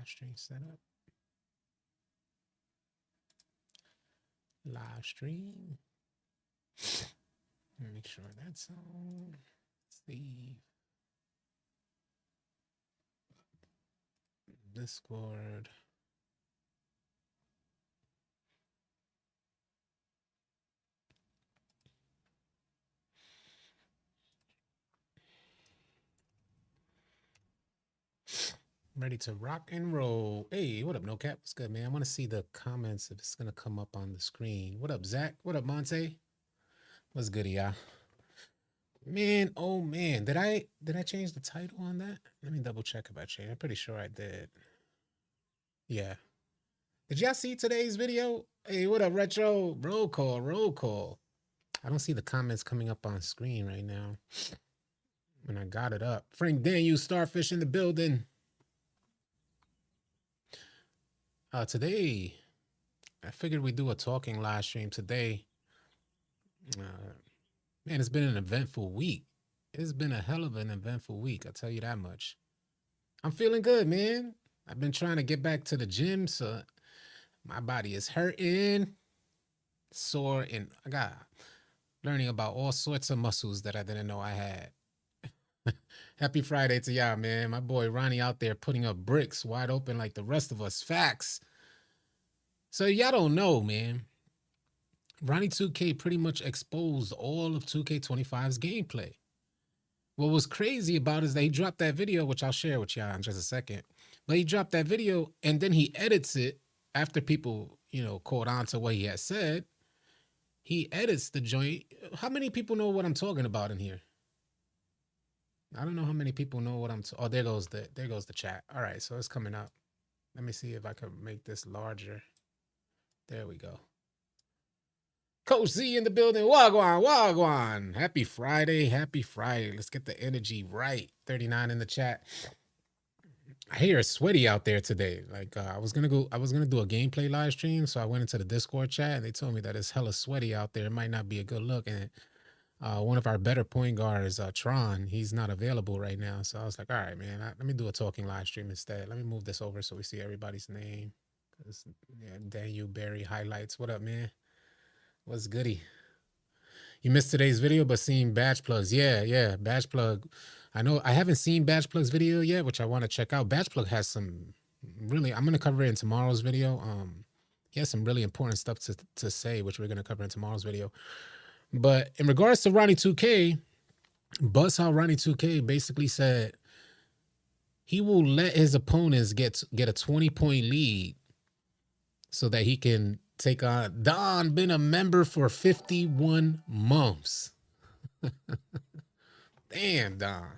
Live stream setup. Live stream. Make sure that's on. Steve. Discord. Ready to rock and roll. Hey, what up, No Cap? What's good, man? I want to see the comments if it's gonna come up on the screen. What up, Zach? What up, Monte? What's good, y'all? Man, oh man, did I change the title on that? Let me double check if I changed. I'm pretty sure I did. Yeah. Did y'all see today's video? Hey, what up, Retro? Roll call, roll call. I don't see the comments coming up on screen right now. When I got it up. Frank Daniel, Starfish in the building. Today, I figured we'd do a talking live stream today. Man, it's been an eventful week. It's been a hell of an eventful week, I'll tell you that much. I'm feeling good, man. I've been trying to get back to the gym, so my body is hurting, sore, and I got learning about all sorts of muscles that I didn't know I had. Happy Friday to y'all, man. My boy Ronnie out there putting up bricks wide open like the rest of us. Facts. So y'all don't know, man. Ronnie 2K pretty much exposed all of 2K25's gameplay. What was crazy about it is that he dropped that video, which I'll share with y'all in just a second. But he dropped that video and then he edits it after people, caught on to what he had said. He edits the joint. How many people know what I'm talking about in here? I don't know how many people know what I'm. Oh, there goes the chat. All right, so it's coming up. Let me see if I can make this larger. There we go. Coach Z in the building. Wagwan, wagwan. Happy Friday. Happy Friday. Let's get the energy right. 39 in the chat. I hear it's sweaty out there today. Like I was gonna do a gameplay live stream, so I went into the Discord chat and they told me that it's hella sweaty out there. It might not be a good look. And one of our better point guards, Tron, he's not available right now. So I was like, all right, man, let me do a talking live stream instead. Let me move this over so we see everybody's name. Yeah, Daniel Barry highlights. What up, man? What's goody? You missed today's video, but seeing Badge Plugs. Yeah, Badge Plug. I know I haven't seen Badge Plug's video yet, which I want to check out. Badge Plug has some really, I'm going to cover it in tomorrow's video. He has some really important stuff to say, which we're going to cover in tomorrow's video. But in regards to Ronnie 2K, Buzzsaw Ronnie 2K basically said he will let his opponents get a 20-point lead so that he can take on Don. Been a member for 51 months. Damn, Don.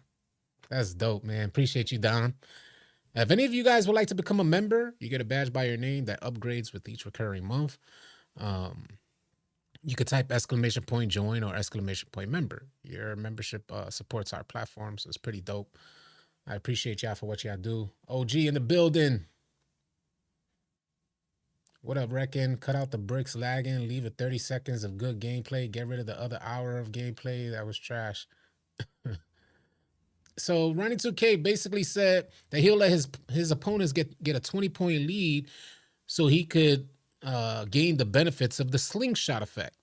That's dope, man. Appreciate you, Don. If any of you guys would like to become a member, you get a badge by your name that upgrades with each recurring month. You could type !join or !member. Your membership supports our platform, so it's pretty dope. I appreciate y'all for what y'all do. OG in the building. What up, Reckon? Cut out the bricks lagging. Leave it 30 seconds of good gameplay. Get rid of the other hour of gameplay. That was trash. So Ronnie 2K basically said that he'll let his opponents get a 20-point lead so he could gain the benefits of the slingshot effect.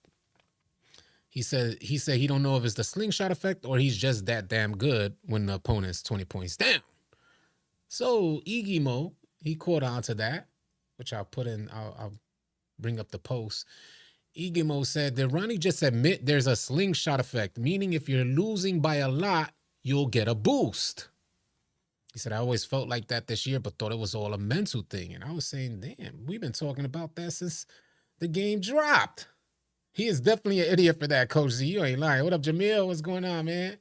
He said he don't know if it's the slingshot effect or he's just that damn good when the opponent's 20 points down. So Igimo, he caught on to that, which I'll bring up the post. Igimo said that Ronnie just admit there's a slingshot effect, meaning if you're losing by a lot, you'll get a boost. He said, I always felt like that this year, but thought it was all a mental thing. And I was saying, damn, we've been talking about that since the game dropped. He is definitely an idiot for that, Coach Z. You ain't lying. What up, Jamil? What's going on, man?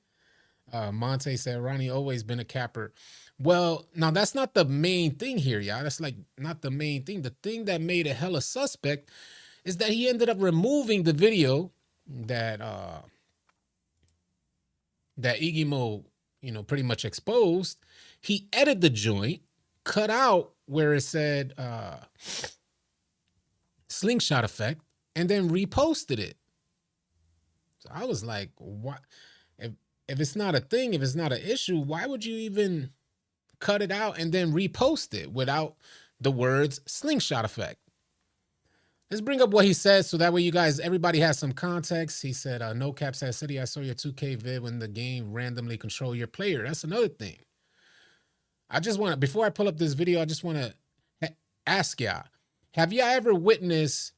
Monte said, Ronnie always been a capper. Well, now that's not the main thing here, y'all. That's like not the main thing. The thing that made it hella suspect is that he ended up removing the video that Igimo, pretty much exposed. He edited the joint, cut out where it said slingshot effect, and then reposted it. So I was like, what? If it's not a thing, if it's not an issue, why would you even cut it out and then repost it without the words slingshot effect. Let's bring up what he said so that way you guys, everybody has some context. He said, no cap said, City, I saw your 2K vid when the game randomly control your player. That's another thing. I just want to, before I pull up this video, I just want to ask y'all, have y'all ever witnessed,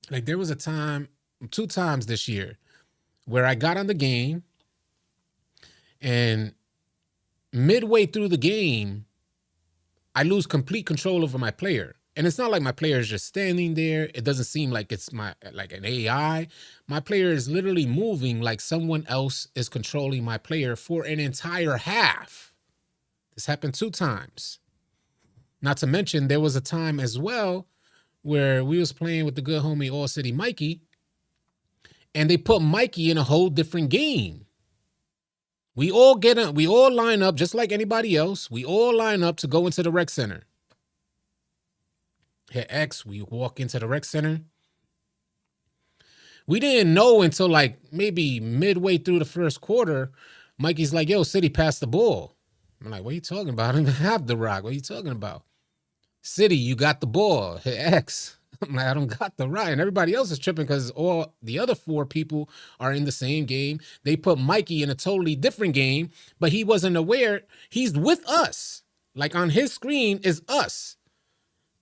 like there was a time, 2 times this year, where I got on the game and midway through the game, I lose complete control over my player. And it's not like my player is just standing there. It doesn't seem like it's like an AI. My player is literally moving like someone else is controlling my player for an entire half. This happened 2 times. Not to mention, there was a time as well where we was playing with the good homie All City Mikey, and they put Mikey in a whole different game. We all line up just like anybody else. We all line up to go into the rec center. Hit X, we walk into the rec center. We didn't know until like maybe midway through the first quarter, Mikey's like, yo, City, pass the ball. I'm like, what are you talking about? I don't even have the rock. What are you talking about? City, you got the ball. Hit X. I'm like, I don't got the rock. And everybody else is tripping because all the other 4 people are in the same game. They put Mikey in a totally different game, but he wasn't aware he's with us. Like on his screen is us.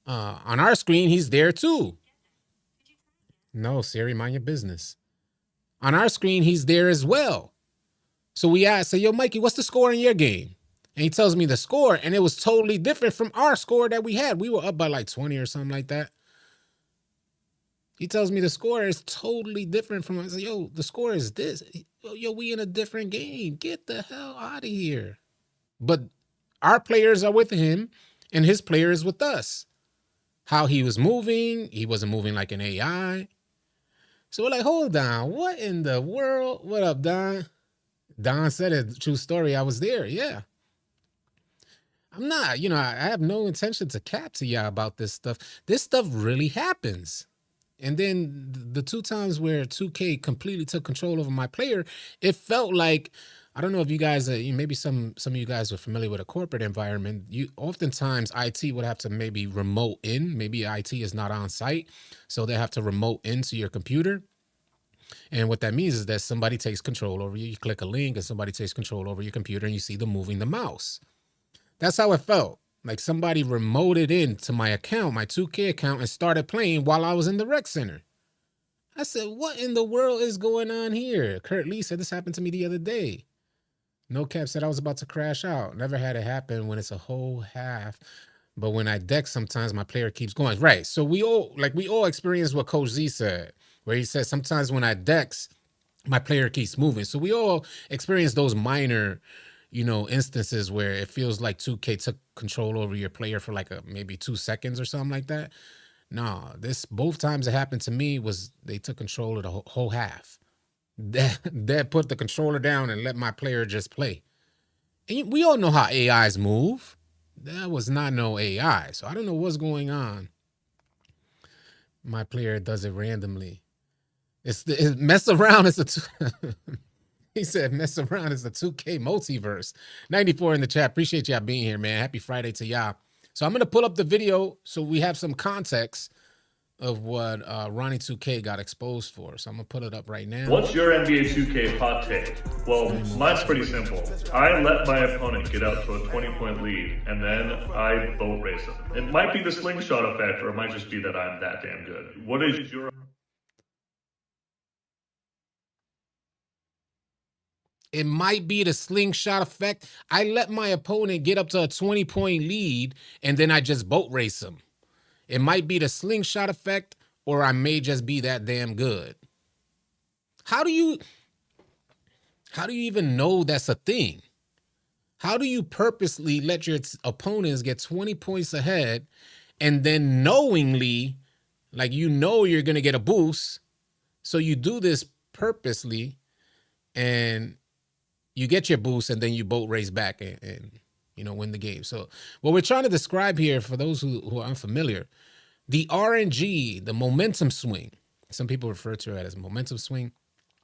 On our screen, he's there too. No, Siri, mind your business. On our screen, he's there as well. So we asked, say, yo, Mikey, what's the score in your game? And he tells me the score, and it was totally different from our score that we had. We were up by like 20 or something like that. He tells me the score is totally different from, I say, yo, the score is this. Yo, we in a different game. Get the hell out of here. But our players are with him, and his player is with us. How he was moving, he wasn't moving like an AI. So we're like, hold on, what in the world? What up, Don? Don said it, true story, I was there, yeah. I'm not, I have no intention to cap to y'all about this stuff. This stuff really happens. And then the 2 times where 2K completely took control over my player, it felt like, I don't know if you guys, maybe some of you guys are familiar with a corporate environment. Oftentimes IT would have to maybe remote in. Maybe IT is not on site, so they have to remote into your computer. And what that means is that somebody takes control over you. You click a link and somebody takes control over your computer and you see them moving the mouse. That's how it felt. Like somebody remoted into my account, my 2K account, and started playing while I was in the rec center. I said, what in the world is going on here? Kurt Lee said this happened to me the other day. No cap said I was about to crash out. Never had it happen when it's a whole half. But when I deck, sometimes my player keeps going. Right. So we all experience what Coach Z said, where he said sometimes when I decks, my player keeps moving. So we all experience those minor, instances where it feels like 2K took control over your player for like maybe 2 seconds or something like that. No, both times it happened to me was they took control of the whole half. That put the controller down and let my player just play. And we all know how AIs move. That was not no AI. So I don't know what's going on. My player does it randomly. It's mess around. He said mess around is the 2K multiverse. 94 in the chat. Appreciate y'all being here, man. Happy Friday to y'all. So I'm going to pull up the video so we have some context of what Ronnie 2K got exposed for. So I'm gonna put it up right now. What's your NBA 2K hot take? Well, mine's pretty simple. I let my opponent get out to a 20-point lead, and then I boat race them. It might be the slingshot effect, or it might just be that I'm that damn good. What is your... It might be the slingshot effect. I let my opponent get up to a 20-point lead, and then I just boat race them. It might be the slingshot effect, or I may just be that damn good. How do you even know that's a thing? How do you purposely let your opponents get 20 points ahead and then knowingly, like you're going to get a boost, so you do this purposely and you get your boost and then you boat race back and win the game. So what we're trying to describe here, for those who are unfamiliar, the RNG, the momentum swing, some people refer to it as momentum swing.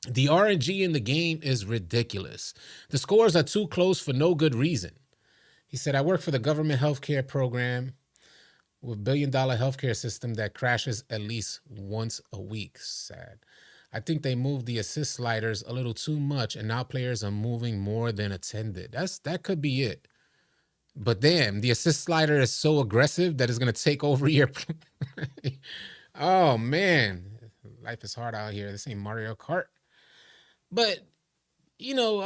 The RNG in the game is ridiculous. The scores are too close for no good reason. He said, I work for the government healthcare program with $1 billion healthcare system that crashes at least once a week. Sad. I think they moved the assist sliders a little too much, and now players are moving more than intended. That could be it. But damn, the assist slider is so aggressive that it's gonna take over your. Oh man, life is hard out here. This ain't Mario Kart. But you know,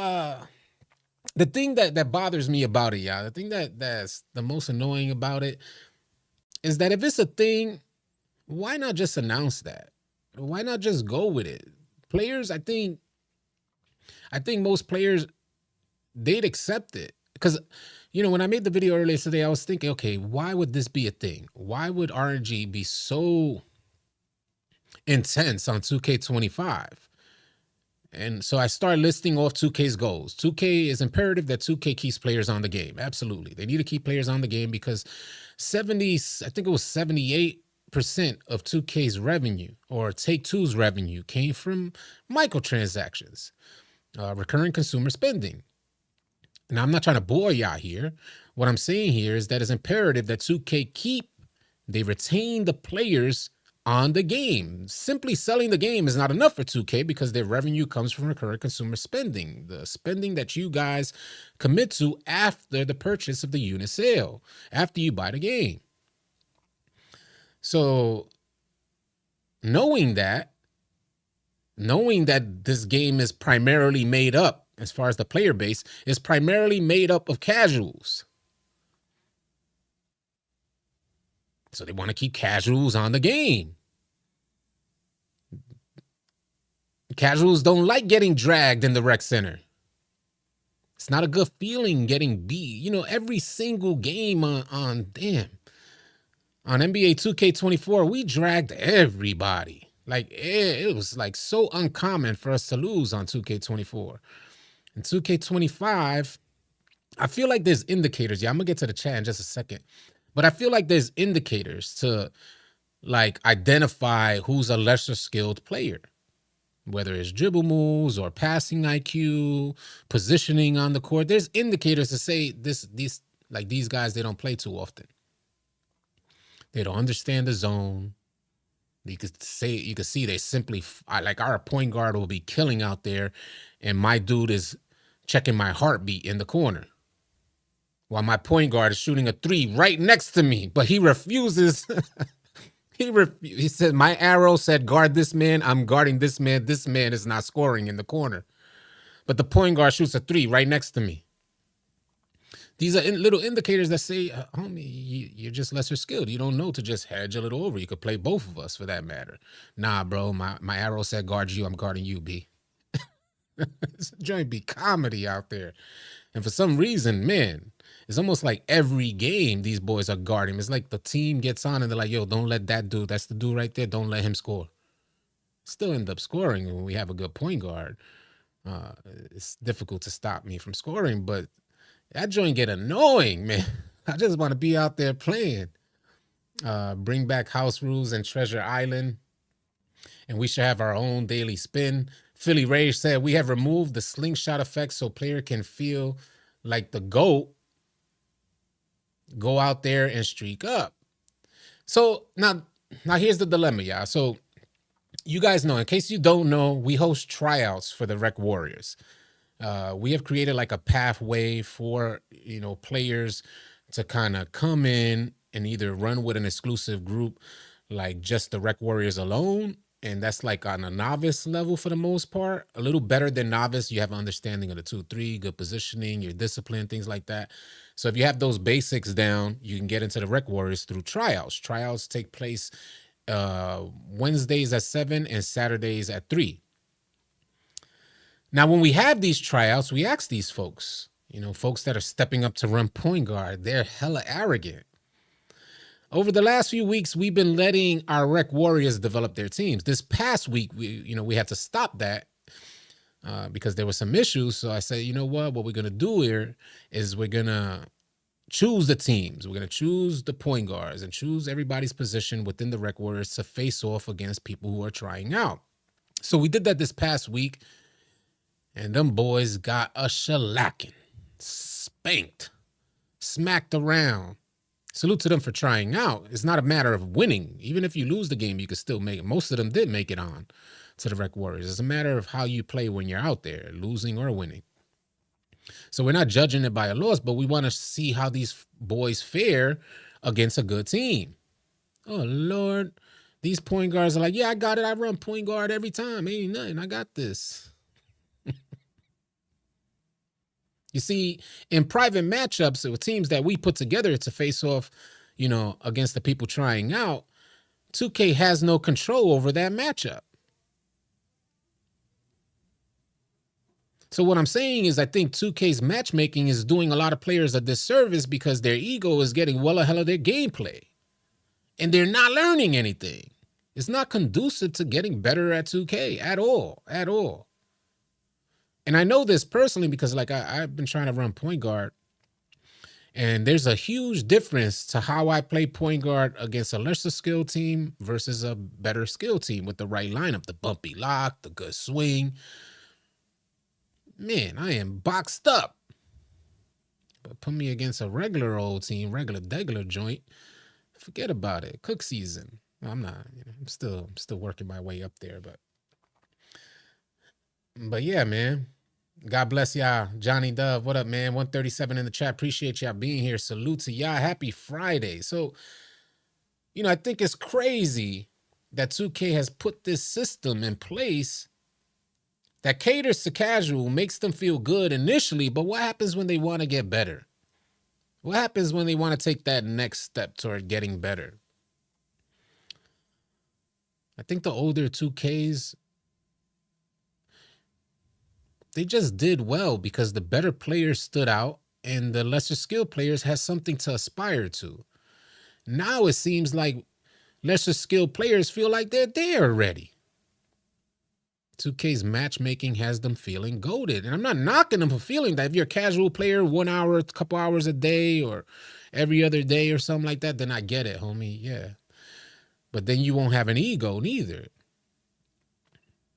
the thing that bothers me about it, y'all, the thing that's the most annoying about it is that if it's a thing, why not just announce that? Why not just go with it? Players, I think most players, they'd accept it. Because, when I made the video earlier today, I was thinking, okay, why would this be a thing? Why would RNG be so intense on 2K25? And so I started listing off 2K's goals. 2K is imperative that 2K keeps players on the game. Absolutely. They need to keep players on the game because 78% of 2K's revenue, or Take-Two's revenue, came from microtransactions, recurring consumer spending. Now, I'm not trying to bore y'all here. What I'm saying here is that it's imperative that 2K retain the players on the game. Simply selling the game is not enough for 2K because their revenue comes from recurring consumer spending, the spending that you guys commit to after the purchase of the unit sale, after you buy the game. So knowing that this game is primarily made up, as far as the player base, is primarily made up of casuals. So they want to keep casuals on the game. Casuals don't like getting dragged in the rec center. It's not a good feeling getting beat. Every single game on NBA 2K24, we dragged everybody. Like it was like so uncommon for us to lose on 2K24. In 2K25, I feel like there's indicators. Yeah, I'm gonna get to the chat in just a second. But I feel like there's indicators to like identify who's a lesser skilled player, whether it's dribble moves or passing IQ, positioning on the court. There's indicators to say these guys, they don't play too often. They don't understand the zone. You could see they simply, like, our point guard will be killing out there, and my dude is checking my heartbeat in the corner while my point guard is shooting a three right next to me, but he refuses. He said, my arrow said guard this man. I'm guarding this man. This man is not scoring in the corner, but the point guard shoots a three right next to me. These are little indicators that say, homie, you're just lesser skilled. You don't know to just hedge a little over. You could play both of us for that matter. Nah, bro, my arrow said guard you. I'm guarding you, B. It's a joint be comedy out there. And for some reason, man, it's almost like every game these boys are guarding. It's like the team gets on and they're like, yo, don't let that dude, that's the dude right there, don't let him score. Still end up scoring when we have a good point guard. It's difficult to stop me from scoring, but that joint get annoying, man. I just want to be out there playing. Bring back house rules and Treasure Island. And we should have our own daily spin. Philly Rage said, we have removed the slingshot effect so player can feel like the GOAT, go out there and streak up. So now here's the dilemma, y'all. So you guys know, in case you don't know, we host tryouts for the Rec Warriors. We have created like a pathway for, players to kind of come in and either run with an exclusive group, like just the Rec Warriors alone. And that's like on a novice level for the most part, a little better than novice. You have an understanding of the 2-3, good positioning, your discipline, things like that. So if you have those basics down, you can get into the Rec Warriors through tryouts. Tryouts take place Wednesdays at 7 and Saturdays at 3. Now, when we have these tryouts, we ask these folks, folks that are stepping up to run point guard, they're hella arrogant. Over the last few weeks, we've been letting our Rec Warriors develop their teams. This past week, we had to stop that because there were some issues. So I said, what we're going to do here is we're going to choose the teams. We're going to choose the point guards and choose everybody's position within the Rec Warriors to face off against people who are trying out. So we did that this past week, and them boys got a shellacking, spanked. smacked around. Salute to them for trying out. It's not a matter of winning. Even if you lose the game, you can still make it. Most of them did make it on to the Rec Warriors. It's a matter of how you play when you're out there, losing or winning. So we're not judging it by a loss, but we want to see how these boys fare against a good team. Oh, Lord. These point guards are like, yeah, I got it. I run point guard every time. Ain't nothing. I got this. You see, in private matchups with teams that we put together to face off, against the people trying out, 2K has no control over that matchup. So what I'm saying is I think 2K's matchmaking is doing a lot of players a disservice because their ego is getting well ahead of their gameplay. And they're not learning anything. It's not conducive to getting better at 2K at all. And I know this personally because I've been trying to run point guard. And there's a huge difference to how I play point guard against a lesser skill team versus a better skill team with the right lineup, the bumpy lock, the good swing. Man, I am boxed up. But put me against a regular old team, regular degular joint, forget about it. Cook season. I'm not, I'm still working my way up there, but yeah, man. God bless y'all. Johnny Dove, what up, man? 137 in the chat. Appreciate y'all being here. Salute to y'all. Happy Friday. So, I think it's crazy that 2K has put this system in place that caters to casual, makes them feel good initially, but what happens when they want to get better? What happens when they want to take that next step toward getting better? I think the older 2Ks, they just did well because the better players stood out and the lesser skilled players had something to aspire to. Now it seems like lesser skilled players feel like they're there already. 2K's matchmaking has them feeling goated. And I'm not knocking them for feeling that. If you're a casual player, 1 hour, a couple hours a day, or every other day or something like that, then I get it, homie. Yeah. But then you won't have an ego neither.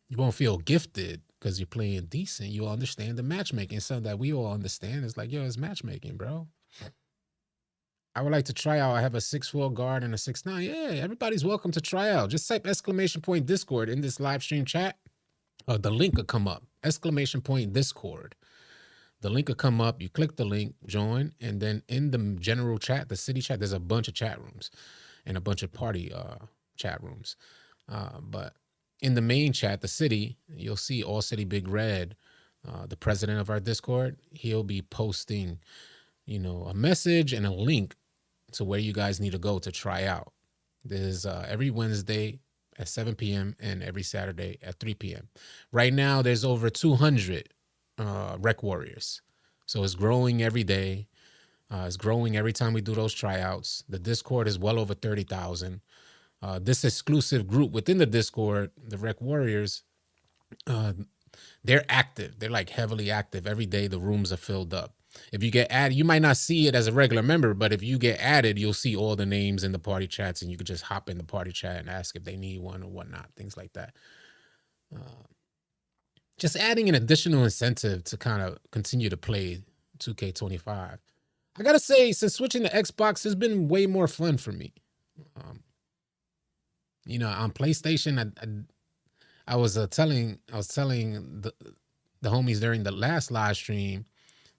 You won't feel gifted because you're playing decent. You'll understand the matchmaking. Something that we all understand. It's like, yo, it's matchmaking, bro. I would like to try out. I have a 6'4" guard and a 6'9". Yeah, everybody's welcome to try out. Just type !Discord in this live stream chat. The link will come up. !Discord. The link will come up. You click the link, join, and then in the general chat, the city chat, there's a bunch of chat rooms and a bunch of party chat rooms. But in the main chat, the city, you'll see All City Big Red, the president of our Discord. He'll be posting, a message and a link to where you guys need to go to try out. There's every Wednesday at 7 p.m. and every Saturday at 3 p.m. Right now, there's over 200 Rec Warriors. So it's growing every day. It's growing every time we do those tryouts. The Discord is well over 30,000. This exclusive group within the Discord, the Rec Warriors, they're active. They're like heavily active. Every day the rooms are filled up. If you get added, you might not see it as a regular member, but if you get added, you'll see all the names in the party chats and you could just hop in the party chat and ask if they need one or whatnot, things like that. Just adding an additional incentive to kind of continue to play 2K25. I gotta say, since switching to Xbox, it's been way more fun for me. On PlayStation, I was telling the homies during the last live stream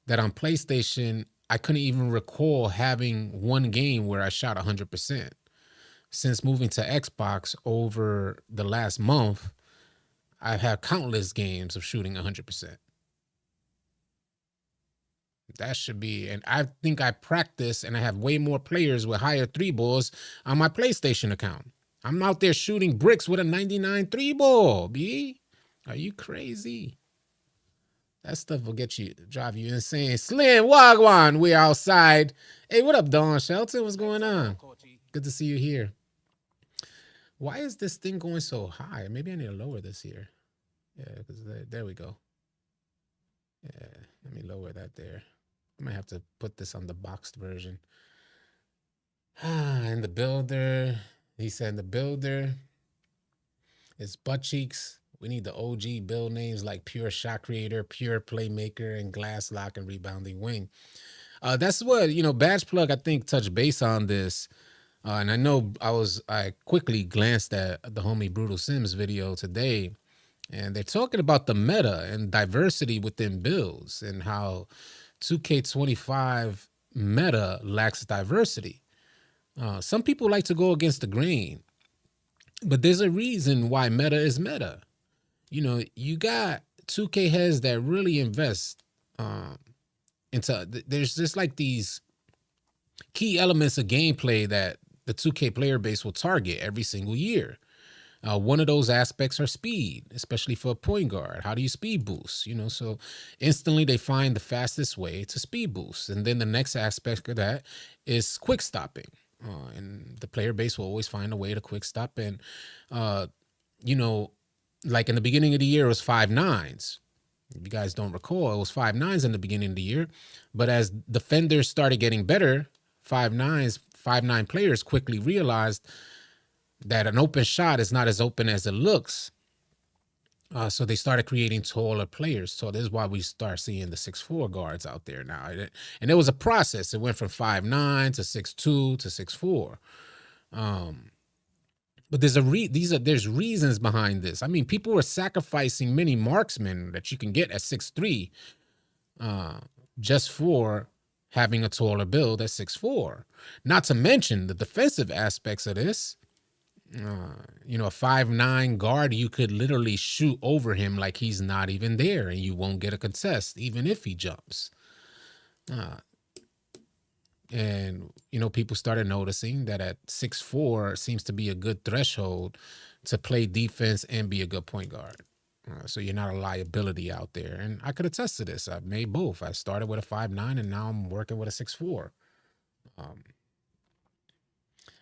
that on PlayStation, I couldn't even recall having one game where I shot 100%. Since moving to Xbox over the last month, I've had countless games of shooting 100%. That should be, and I think I practice and I have way more players with higher 3-balls on my PlayStation account. I'm out there shooting bricks with a 99 3-ball, B. Are you crazy? That stuff will drive you insane. Slim Wagwan, we're outside. Hey, what up, Dawn Shelton? What's going on? Good to see you here. Why is this thing going so high? Maybe I need to lower this here. Yeah, because there we go. Yeah, let me lower that there. I might have to put this on the boxed version. And the builder, he said the builder is butt cheeks. We need the OG build names like Pure Shot Creator, Pure Playmaker, and Glass Lock and Rebounding Wing. That's what Badge Plug I think touched base on this, and I know I quickly glanced at the homie Brutal Sims video today, and they're talking about the meta and diversity within builds and how 2K25 meta lacks diversity. Some people like to go against the grain, but there's a reason why meta is meta. You got 2K heads that really invest into. There's just like these key elements of gameplay that the 2K player base will target every single year. One of those aspects are speed, especially for a point guard. How do you speed boost? So instantly they find the fastest way to speed boost. And then the next aspect of that is quick stopping. And the player base will always find a way to quick stop. And, like in the beginning of the year, it was 5.9s. If you guys don't recall, it was 5.9s in the beginning of the year. But as defenders started getting better, 5.9 players quickly realized that an open shot is not as open as it looks. So they started creating taller players. So this is why we start seeing the 6'4" guards out there now. And it was a process. It went from 5'9" to 6'2" to 6'4". But there's reasons behind this. I mean, people were sacrificing many marksmen that you can get at 6'3", just for having a taller build at 6'4". Not to mention the defensive aspects of this. A 5'9" guard, you could literally shoot over him like he's not even there, and you won't get a contest, even if he jumps. And people started noticing that at 6'4" seems to be a good threshold to play defense and be a good point guard. So you're not a liability out there. And I could attest to this. I've made both. I started with a 5'9", and now I'm working with a 6'4".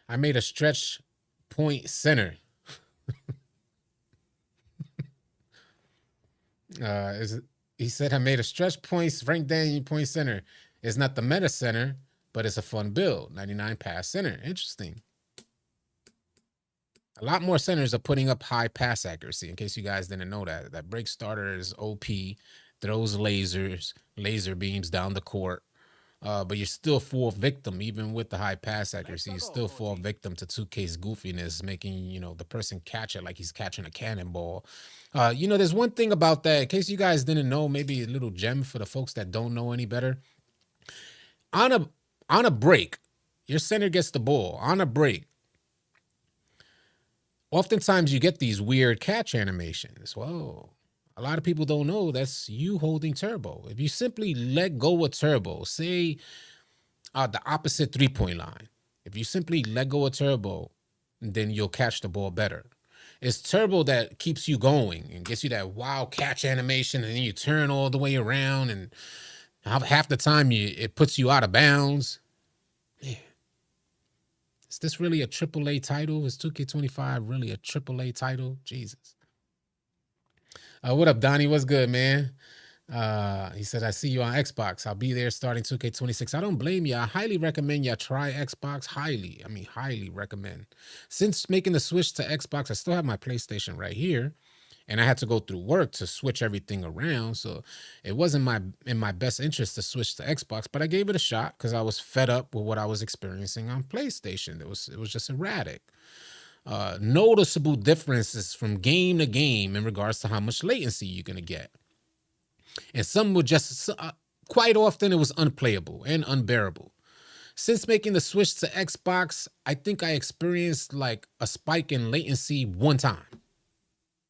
I made a stretch point center. He said I made a stretch points Frank Daniel point center. It's not the meta center, but it's a fun build. 99 pass center. Interesting. A lot more centers are putting up high pass accuracy, in case you guys didn't know that. That break starter is OP, throws laser beams down the court. But you're still fall victim, even with the high pass accuracy, you still fall victim to 2K's goofiness, making, the person catch it like he's catching a cannonball. There's one thing about that, in case you guys didn't know, maybe a little gem for the folks that don't know any better. On a break, your center gets the ball. On a break, oftentimes you get these weird catch animations. Whoa. A lot of people don't know that's you holding turbo. If you simply let go of turbo, say the opposite 3-point line, if you simply let go of turbo, then you'll catch the ball better. It's turbo that keeps you going and gets you that wild catch animation, and then you turn all the way around, and half the time it puts you out of bounds. Man, is this really a AAA title? Is 2K25 really a AAA title? Jesus. What up, Donnie? What's good, man? He said, I see you on Xbox. I'll be there starting 2K26. I don't blame you. I highly recommend you try Xbox. Highly recommend. Since making the switch to Xbox, I still have my PlayStation right here, and I had to go through work to switch everything around. So it wasn't in my best interest to switch to Xbox, but I gave it a shot because I was fed up with what I was experiencing on PlayStation. It was just erratic. Noticeable differences from game to game in regards to how much latency you're going to get. And some would just, quite often it was unplayable and unbearable. Since making the switch to Xbox, I think I experienced like a spike in latency one time.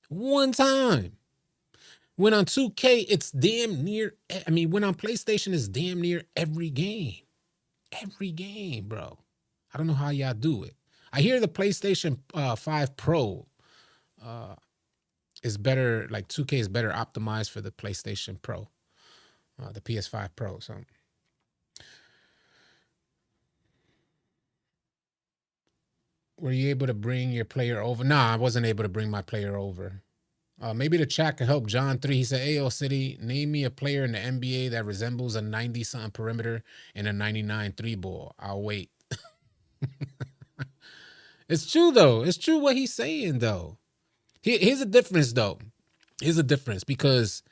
When on 2K, it's damn near, when on PlayStation, it's damn near every game. Every game, bro. I don't know how y'all do it. I hear the PlayStation 5 Pro is better, like 2K is better optimized for the PlayStation Pro, the PS5 Pro. So, were you able to bring your player over? Nah, I wasn't able to bring my player over. Maybe the chat can help John 3. He said, Ayo City, name me a player in the NBA that resembles a 90-something perimeter and a 99 3-ball. I'll wait. It's true, though. It's true what he's saying, though. Here's a difference, though. Here's a difference, because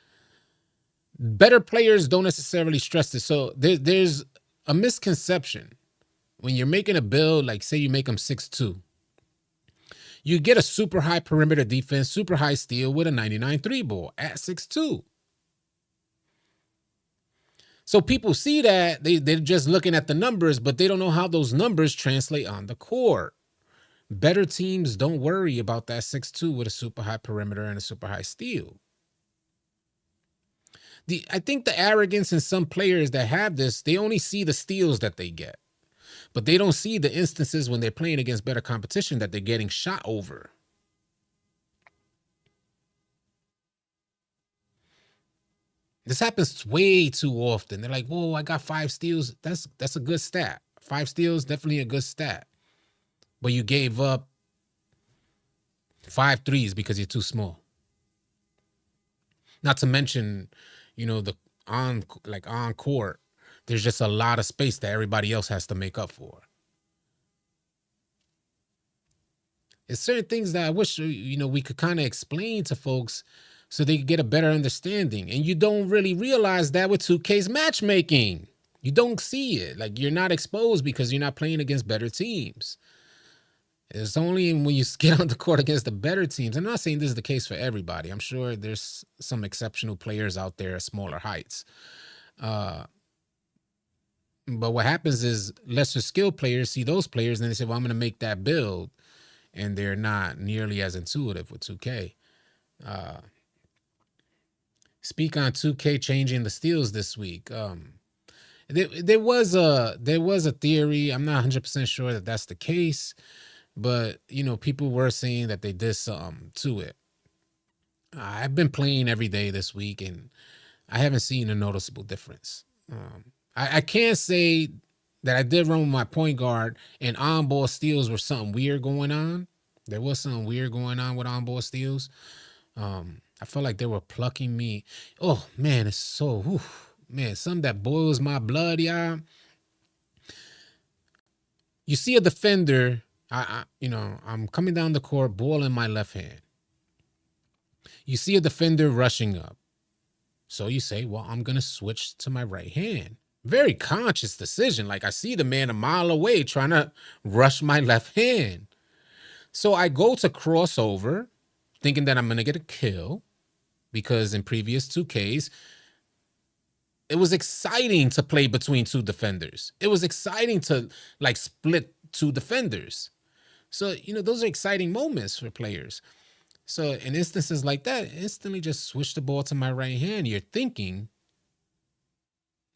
better players don't necessarily stress this. So there's a misconception. When you're making a build, like say you make them 6'2", you get a super high perimeter defense, super high steal with a 99 3 ball at 6'2". So people see that, they're just looking at the numbers, but they don't know how those numbers translate on the court. Better teams don't worry about that 6'2" with a super high perimeter and a super high steal. I think the arrogance in some players that have this, they only see the steals that they get, but they don't see the instances when they're playing against better competition that they're getting shot over. This happens way too often. They're like, whoa, I got 5 steals. That's a good stat. 5 steals, definitely a good stat. But you gave up 5 threes because you're too small. Not to mention, the on court, there's just a lot of space that everybody else has to make up for. It's certain things that I wish, we could kind of explain to folks so they could get a better understanding. And you don't really realize that with 2K's matchmaking. You don't see it. Like, you're not exposed because you're not playing against better teams. It's only when you get on the court against the better teams. I'm not saying this is the case for everybody. I'm sure there's some exceptional players out there at smaller heights. But what happens is lesser skilled players see those players and they say, well, I'm going to make that build. And they're not nearly as intuitive with 2K. Speak on 2K changing the steals this week. There was a theory. I'm not 100% sure that that's the case, but people were saying that they did something to it. I've been playing every day this week, and I haven't seen a noticeable difference. I can't say that I did run with my point guard, and on-ball steals were something weird going on. There was something weird going on with on-ball steals. I felt like they were plucking me. Oh, man, it's so, something that boils my blood, y'all. You see a defender, I'm coming down the court, ball in my left hand. You see a defender rushing up. So you say, well, I'm going to switch to my right hand. Very conscious decision. Like, I see the man a mile away trying to rush my left hand. So I go to crossover, thinking that I'm going to get a kill, because in previous 2Ks, it was exciting to play between 2 defenders. It was exciting to split 2 defenders. So, those are exciting moments for players. So in instances like that, instantly just switch the ball to my right hand. You're thinking,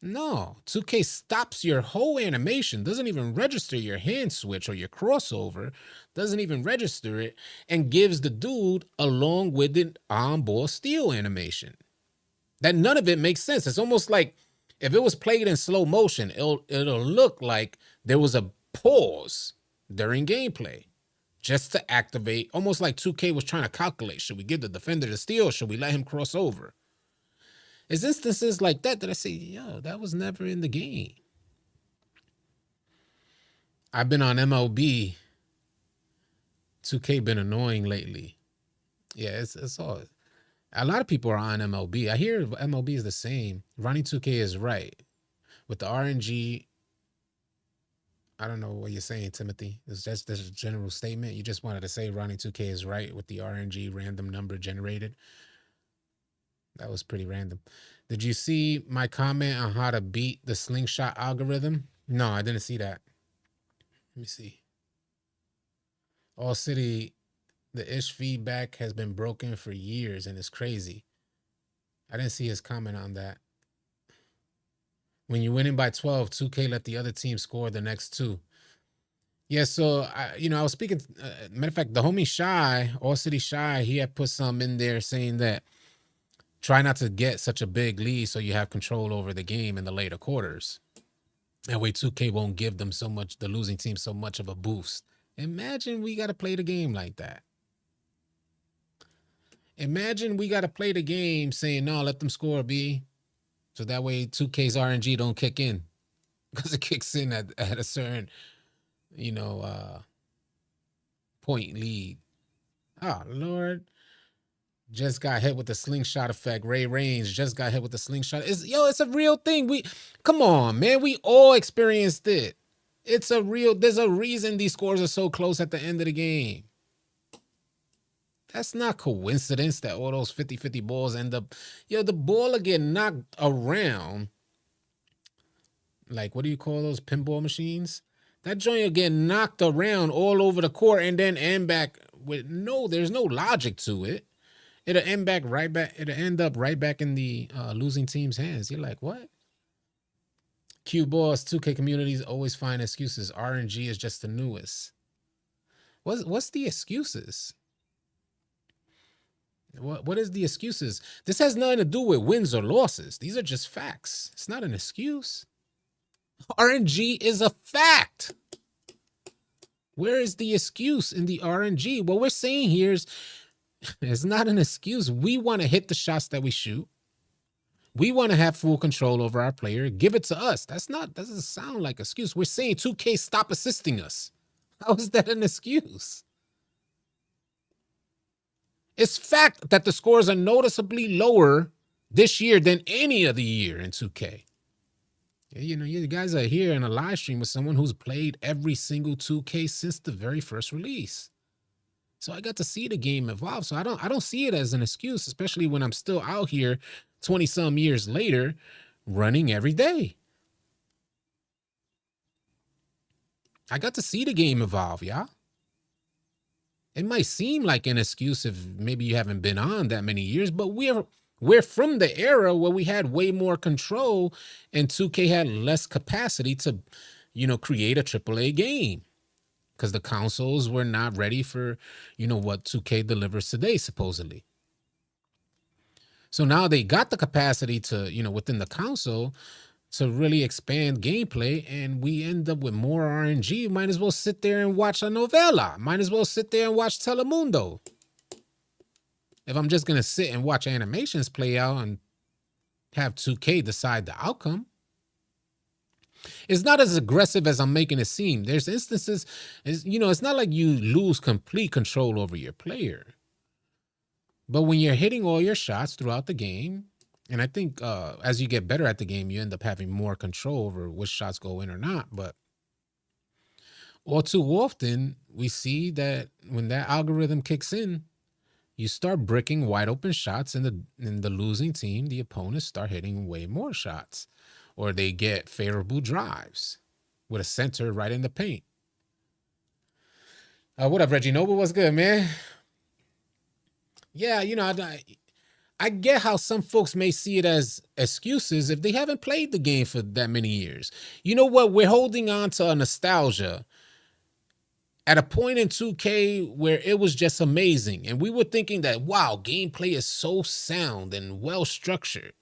no, 2K stops your whole animation, doesn't even register your hand switch or your crossover, doesn't even register it, and gives the dude along with the on-ball steal animation. That none of it makes sense. It's almost like if it was played in slow motion, it'll look like there was a pause during gameplay just to activate, almost like 2K was trying to calculate, should we give the defender the steal, or should we let him cross over? It's instances like that I say, yo, that was never in the game. I've been on MLB. 2K been annoying lately. Yeah, it's all. A lot of people are on MLB. I hear MLB is the same. Ronnie 2K is right. With the RNG, I don't know what you're saying, Timothy. It's just this general statement. You just wanted to say Ronnie 2K is right with the RNG random number generated. That was pretty random. Did you see my comment on how to beat the slingshot algorithm? No, I didn't see that. Let me see. All City, the ish feedback has been broken for years and it's crazy. I didn't see his comment on that. When you're winning by 12, 2K let the other team score the next 2. Yeah, so I was speaking. Matter of fact, the homie Shy, All City Shy, he had put some in there saying that try not to get such a big lead so you have control over the game in the later quarters. That way 2K won't give them the losing team so much of a boost. Imagine we got to play the game like that. Imagine we got to play the game saying, no, let them score, B. So that way 2K's RNG don't kick in. Because it kicks in at a certain, point lead. Oh, Lord. Just got hit with the slingshot effect. Ray Range just got hit with the slingshot. It's a real thing. Come on, man. We all experienced it. There's a reason these scores are so close at the end of the game. That's not coincidence that all those 50-50 balls end up, the ball will get knocked around. Like, what do you call those pinball machines? That joint will get knocked around all over the court and then end back there's no logic to it. It'll end up right back in the losing team's hands. You're like, what? Q boss, 2K communities always find excuses. RNG is just the newest. What's the excuses? What is the excuses? This has nothing to do with wins or losses. These are just facts. It's not an excuse. RNG is a fact. Where is the excuse in the RNG? What we're saying here is it's not an excuse. We want to hit the shots that we shoot. We want to have full control over our player. Give it to us. Doesn't sound like an excuse. We're saying 2K stop assisting us. How is that an excuse? It's fact that the scores are noticeably lower this year than any other year in 2K. You guys are here in a live stream with someone who's played every single 2K since the very first release. So I got to see the game evolve. So I don't see it as an excuse, especially when I'm still out here 20 some years later running every day. I got to see the game evolve, y'all. It might seem like an excuse if maybe you haven't been on that many years, but we're from the era where we had way more control and 2K had less capacity to, create a AAA game because the consoles were not ready for, what 2K delivers today, supposedly. So now they got the capacity to, within the console to really expand gameplay, and we end up with more RNG. Might as well sit there and watch a novela. Might as well sit there and watch Telemundo. If I'm just going to sit and watch animations play out and have 2K decide the outcome. It's not as aggressive as I'm making it seem. There's instances, it's not like you lose complete control over your player. But when you're hitting all your shots throughout the game, and I think as you get better at the game, you end up having more control over which shots go in or not. But all too often, we see that when that algorithm kicks in, you start bricking wide open shots, and in the losing team, the opponents start hitting way more shots, or they get favorable drives with a center right in the paint. What up, Reggie Noble? What's good, man? Yeah, I get how some folks may see it as excuses if they haven't played the game for that many years. You know what? We're holding on to a nostalgia at a point in 2K where it was just amazing. And we were thinking that, wow, gameplay is so sound and well structured.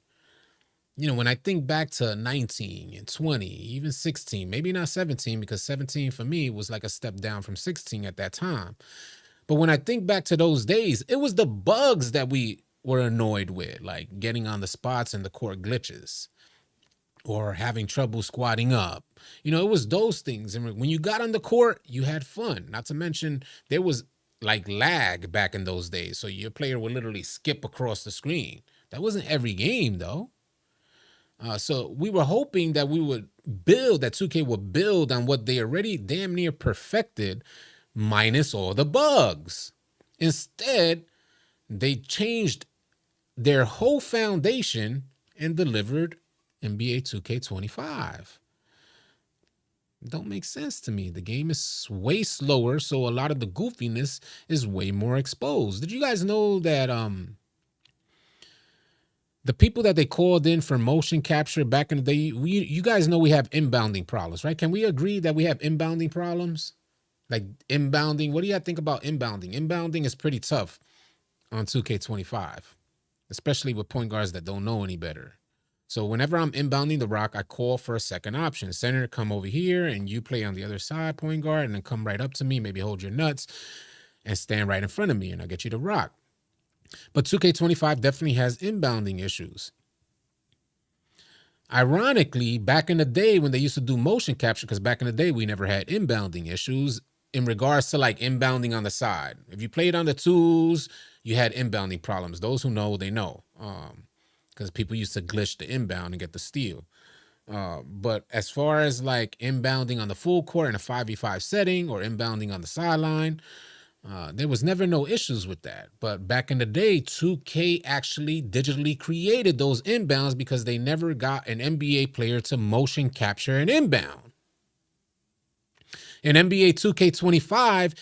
When I think back to 19 and 20, even 16, maybe not 17, because 17 for me was like a step down from 16 at that time. But when I think back to those days, it was the bugs that we were annoyed with, like getting on the spots and the court glitches or having trouble squatting up. It was those things. And when you got on the court, you had fun. Not to mention there was like lag back in those days. So your player would literally skip across the screen. That wasn't every game though. So we were hoping that 2K would build on what they already damn near perfected minus all the bugs. Instead, they changed their whole foundation and delivered NBA 2K25. Don't make sense to me. The game is way slower, so a lot of the goofiness is way more exposed. Did you guys know that the people that they called in for motion capture back in the day, you guys know we have inbounding problems, right? Can we agree that we have inbounding problems? Like inbounding, what do you think about inbounding? Inbounding is pretty tough on 2K25, especially with point guards that don't know any better. So whenever I'm inbounding the rock, I call for a second option. Center, come over here, and you play on the other side, point guard, and then come right up to me, maybe hold your nuts, and stand right in front of me, and I'll get you to rock. But 2K25 definitely has inbounding issues. Ironically, back in the day when they used to do motion capture, because back in the day we never had inbounding issues in regards to like inbounding on the side. If you played on the twos, you had inbounding problems. Those who know, they know. Because people used to glitch the inbound and get the steal. But as far as like inbounding on the full court in a 5v5 setting or inbounding on the sideline, there was never no issues with that. But back in the day, 2K actually digitally created those inbounds because they never got an NBA player to motion capture an inbound. In NBA 2K25,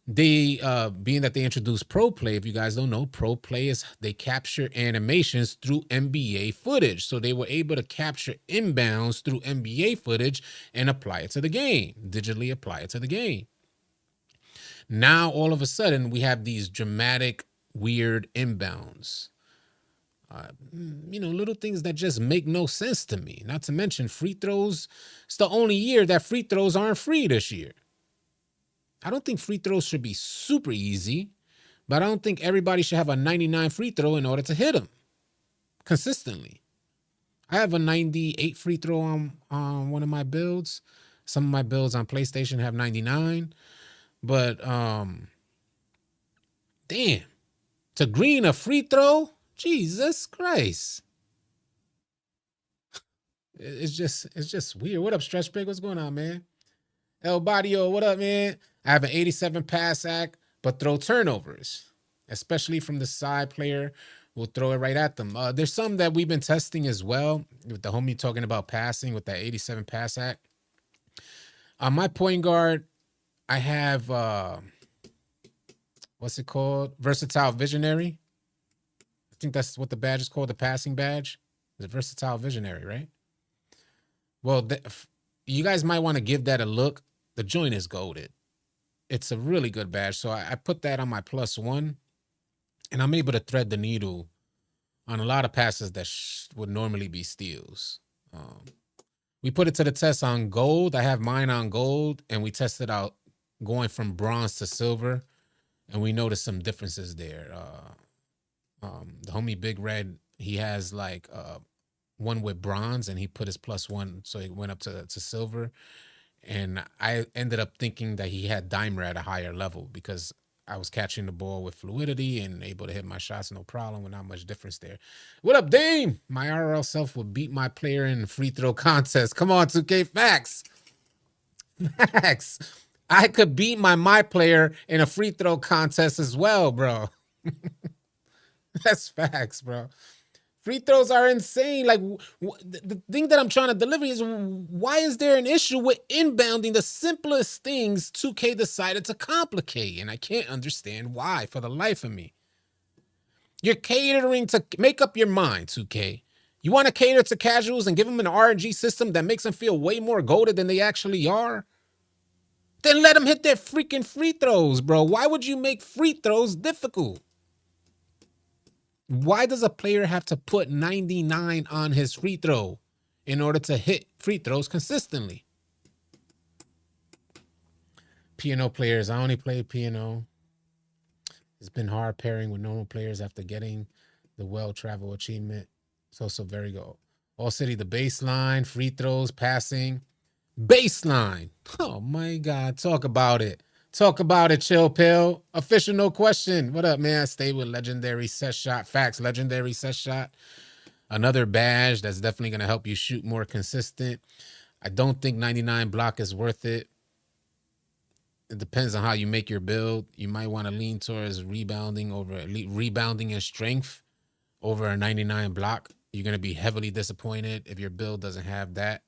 they being that they introduced pro play, if you guys don't know, pro play is they capture animations through NBA footage. So they were able to capture inbounds through NBA footage and apply it to the game, digitally apply it to the game. Now all of a sudden we have these dramatic, weird inbounds. Little things that just make no sense to me. Not to mention free throws. It's the only year that free throws aren't free this year. I don't think free throws should be super easy, but I don't think everybody should have a 99 free throw in order to hit them consistently. I have a 98 free throw on one of my builds. Some of my builds on PlayStation have 99, but damn, to green a free throw, Jesus Christ. It's just weird. What up, Stretch Big? What's going on, man? El Badio, what up, man? I have an 87 pass act, but throw turnovers, especially from the side player. We'll throw it right at them. There's some that we've been testing as well, with the homie talking about passing with that 87 pass act. On my point guard, I have, what's it called? Versatile Visionary. I think that's what the badge is called, the passing badge. The Versatile Visionary, right? Well, you guys might want to give that a look. The joint is goated. It's a really good badge. So I put that on my +1, and I'm able to thread the needle on a lot of passes that would normally be steals. We put it to the test on gold. I have mine on gold, and we tested out going from bronze to silver, and we noticed some differences there. The homie Big Red, he has like one with bronze, and he put his +1, so he went up to silver. And I ended up thinking that he had dimer at a higher level because I was catching the ball with fluidity and able to hit my shots no problem, with not much difference there. What up, Dame? My RL self would beat my player in the free throw contest. Come on, 2K, facts. Facts. I could beat my player in a free throw contest as well, bro. That's facts, bro. Free throws are insane. Like, the thing that I'm trying to deliver is, why is there an issue with inbounding the simplest things 2K decided to complicate? And I can't understand why for the life of me. You're catering to, make up your mind, 2K. You want to cater to casuals and give them an RNG system that makes them feel way more goated than they actually are? Then let them hit their freaking free throws, bro. Why would you make free throws difficult? Why does a player have to put 99 on his free throw in order to hit free throws consistently? P&O players. I only play P&O. It's been hard pairing with normal players after getting the well-traveled achievement. It's also very good. All City, the baseline, free throws, passing. Baseline. Oh, my God. Talk about it. Talk about it, Chill Pill. Official, no question. What up, man? Stay with Legendary Set Shot. Facts, Legendary Set Shot. Another badge that's definitely going to help you shoot more consistent. I don't think 99 block is worth it. It depends on how you make your build. You might want to lean towards rebounding and strength over a 99 block. You're going to be heavily disappointed if your build doesn't have that.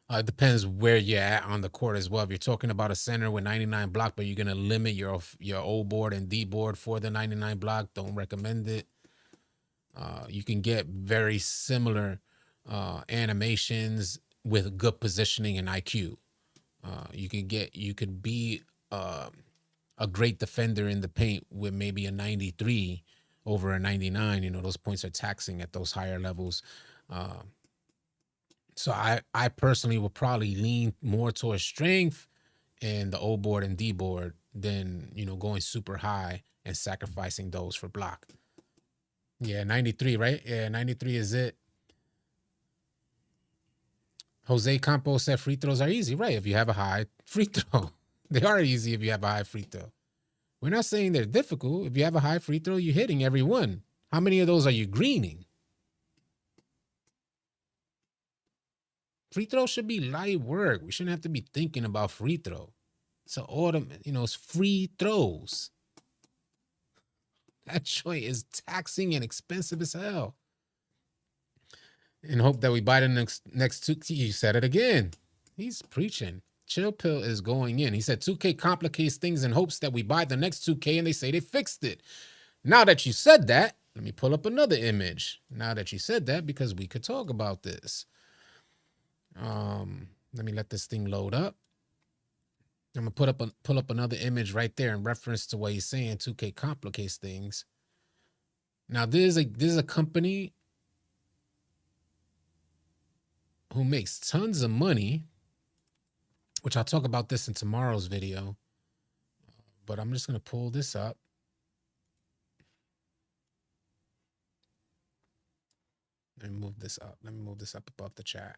It depends where you're at on the court as well. If you're talking about a center with 99 block, but you're going to limit your O board and D board for the 99 block, don't recommend it. You can get very similar animations with good positioning and IQ. You could be a great defender in the paint with maybe a 93 over a 99. You know, those points are taxing at those higher levels. So I personally would probably lean more towards strength and the O board and D board than, going super high and sacrificing those for block. Yeah, 93, right? Yeah, 93 is it. Jose Campos said free throws are easy, right? If you have a high free throw. They are easy if you have a high free throw. We're not saying they're difficult. If you have a high free throw, you're hitting every one. How many of those are you greening? Free throw should be light work. We shouldn't have to be thinking about free throw. It's it's free throws. That joint is taxing and expensive as hell. And hope that we buy the next 2K. You said it again. He's preaching. Chill Pill is going in. He said 2K complicates things in hopes that we buy the next 2K and they say they fixed it. Now that you said that, let me pull up another image. Now that you said that, because we could talk about this. Let me let this thing load up. I'm gonna pull up another image right there in reference to what he's saying. 2K complicates things. Now this is a company who makes tons of money, which I'll talk about this in tomorrow's video. But I'm just gonna pull this up. Let me move this up. Let me move this up above the chat.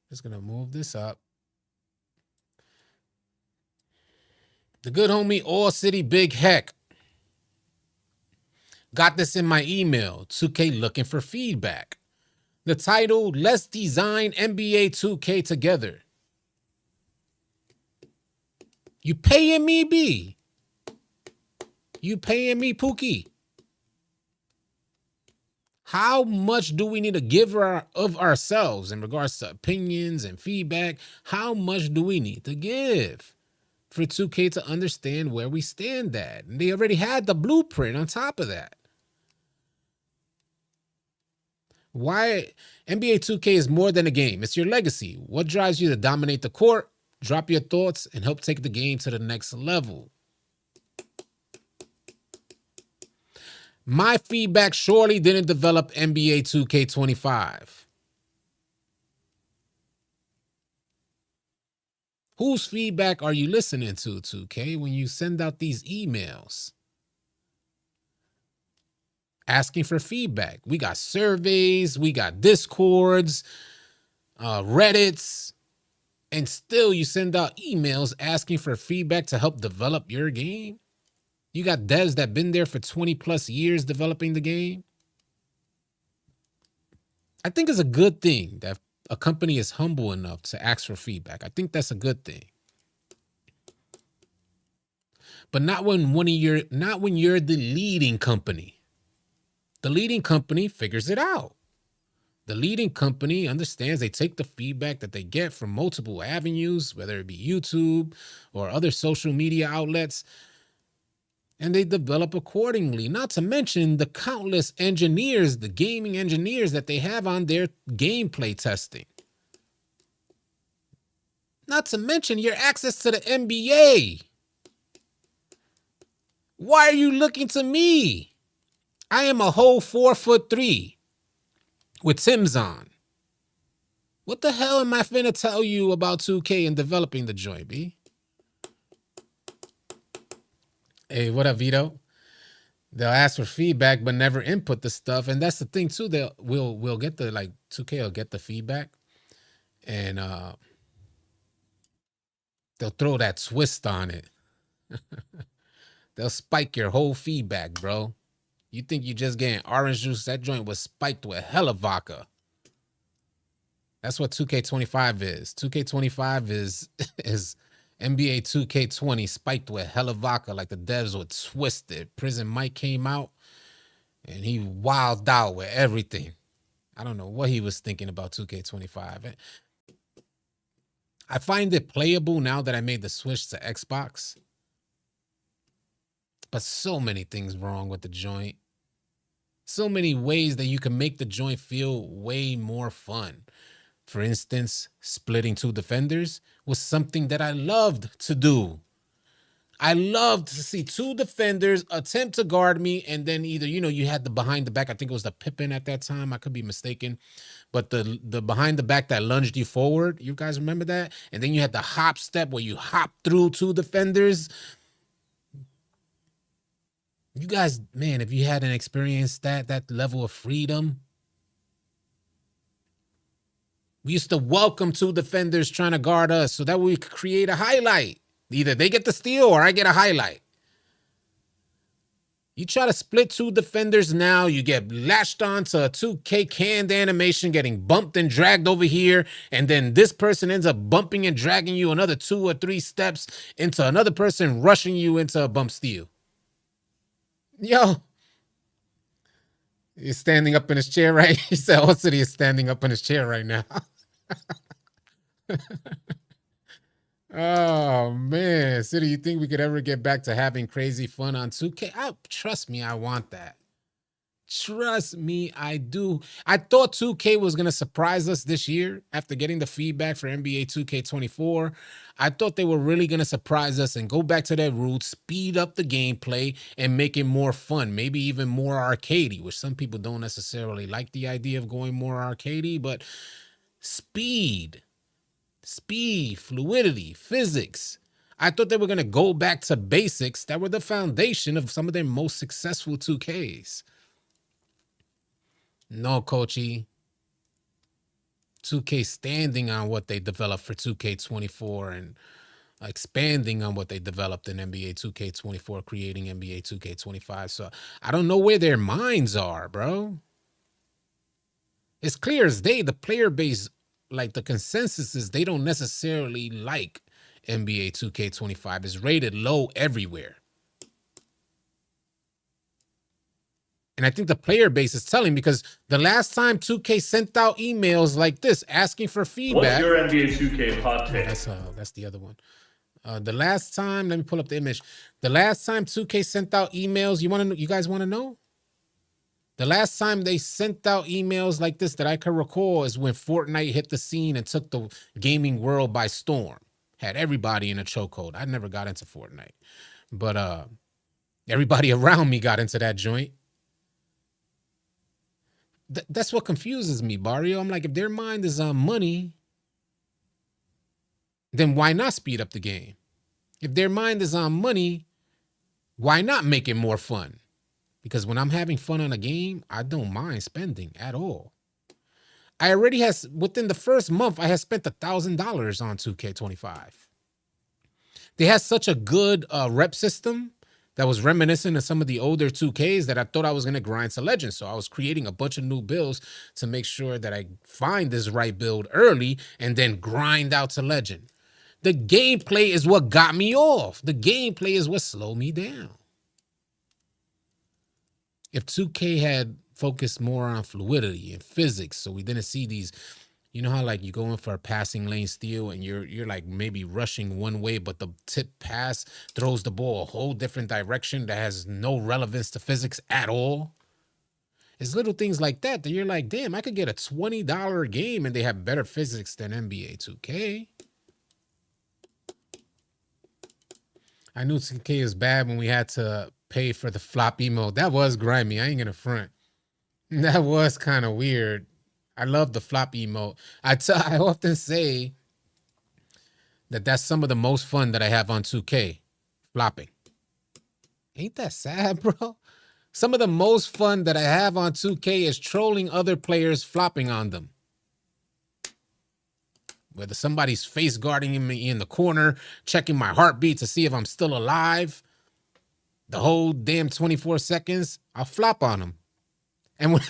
Just gonna move this up. The good homie All City Big Heck got this in my email. 2K looking for feedback. The title, Let's Design NBA 2K Together. You paying me, B? You paying me, Pookie? How much do we need to give of ourselves in regards to opinions and feedback? How much do we need to give for 2K to understand where we stand at? And they already had the blueprint on top of that. Why NBA 2K is more than a game. It's your legacy. What drives you to dominate the court, drop your thoughts, and help take the game to the next level? My feedback surely didn't develop NBA 2K25. Whose feedback are you listening to, 2K, when you send out these emails asking for feedback? We got surveys, we got Discords, Reddits, and still you send out emails asking for feedback to help develop your game? You got devs that been there for 20 plus years developing the game. I think it's a good thing that a company is humble enough to ask for feedback. I think that's a good thing. But not when you're the leading company. The leading company figures it out. The leading company understands they take the feedback that they get from multiple avenues, whether it be YouTube or other social media outlets, and they develop accordingly. Not to mention the countless engineers, the gaming engineers that they have on their gameplay testing. Not to mention your access to the NBA. Why are you looking to me? I am a whole 4'3" with Tim's on. What the hell am I finna tell you about 2K and developing the joint, B? Hey, what up, Vito? They'll ask for feedback, but never input the stuff. And that's the thing too. We'll get the 2K will get the feedback, and they'll throw that twist on it. They'll spike your whole feedback, bro. You think you just getting orange juice? That joint was spiked with hella vodka. That's what 2K25 is. 2K25 is NBA 2K20 spiked with hella vodka, like the devs were twisted. Prison Mike came out and he wilded out with everything. I don't know what he was thinking about 2K25. I find it playable now that I made the switch to Xbox. But so many things wrong with the joint. So many ways that you can make the joint feel way more fun. For instance, splitting two defenders was something that I loved to do. I loved to see two defenders attempt to guard me, and then either, you had the behind the back. I think it was the Pippen at that time. I could be mistaken. But the behind the back that lunged you forward, you guys remember that? And then you had the hop step where you hop through two defenders. You guys, man, if you hadn't experienced that level of freedom, we used to welcome two defenders trying to guard us so that we could create a highlight. Either they get the steal or I get a highlight. You try to split two defenders now, you get latched onto a 2K canned animation getting bumped and dragged over here, and then this person ends up bumping and dragging you another 2 or 3 steps into another person rushing you into a bump steal. Yo, he's standing up in his chair, right? He said, "Oh, City is standing up in his chair right now." Oh man, City, you think we could ever get back to having crazy fun on 2K? Trust me, I want that. Trust me, I do. I thought 2K was going to surprise us this year after getting the feedback for NBA 2K24. I thought they were really going to surprise us and go back to their roots, speed up the gameplay, and make it more fun, maybe even more arcadey, which some people don't necessarily like the idea of going more arcadey, but speed, fluidity, physics. I thought they were going to go back to basics that were the foundation of some of their most successful 2Ks. No, Coachy. 2K standing on what they developed for 2K24 and expanding on what they developed in NBA 2K24, creating NBA 2K25. So I don't know where their minds are, bro. It's clear as day, the player base, like the consensus is they don't necessarily like NBA 2K25. It's rated low everywhere. And I think the player base is telling, because the last time 2K sent out emails like this asking for feedback. What's your NBA 2K hot take? That's the other one. The last time, let me pull up the image. The last time 2K sent out emails, you guys want to know? The last time they sent out emails like this that I can recall is when Fortnite hit the scene and took the gaming world by storm. Had everybody in a chokehold. I never got into Fortnite, but everybody around me got into that joint. That's what confuses me, Barrio. I'm like, if their mind is on money, then why not speed up the game? If their mind is on money, why not make it more fun? Because when I'm having fun on a game, I don't mind spending at all. I already within the first month, I had spent $1,000 on 2K25. They had such a good rep system that was reminiscent of some of the older 2Ks that I thought I was going to grind to Legend. So I was creating a bunch of new builds to make sure that I find this right build early and then grind out to Legend. The gameplay is what got me off. The gameplay is what slowed me down. If 2K had focused more on fluidity and physics, so we didn't see these, you know how like you go in for a passing lane steal and you're like maybe rushing one way, but the tip pass throws the ball a whole different direction that has no relevance to physics at all. It's little things like that you're like, damn, I could get a $20 game and they have better physics than NBA 2K. I knew 2K is bad when we had to pay for the flop emote. That was grimy. I ain't gonna front. That was kind of weird. I love the flop emote. I often say that that's some of the most fun that I have on 2K, flopping. Ain't that sad, bro? Some of the most fun that I have on 2K is trolling other players, flopping on them. Whether somebody's face guarding me in the corner, checking my heartbeat to see if I'm still alive, the whole damn 24 seconds, I'll flop on them. And when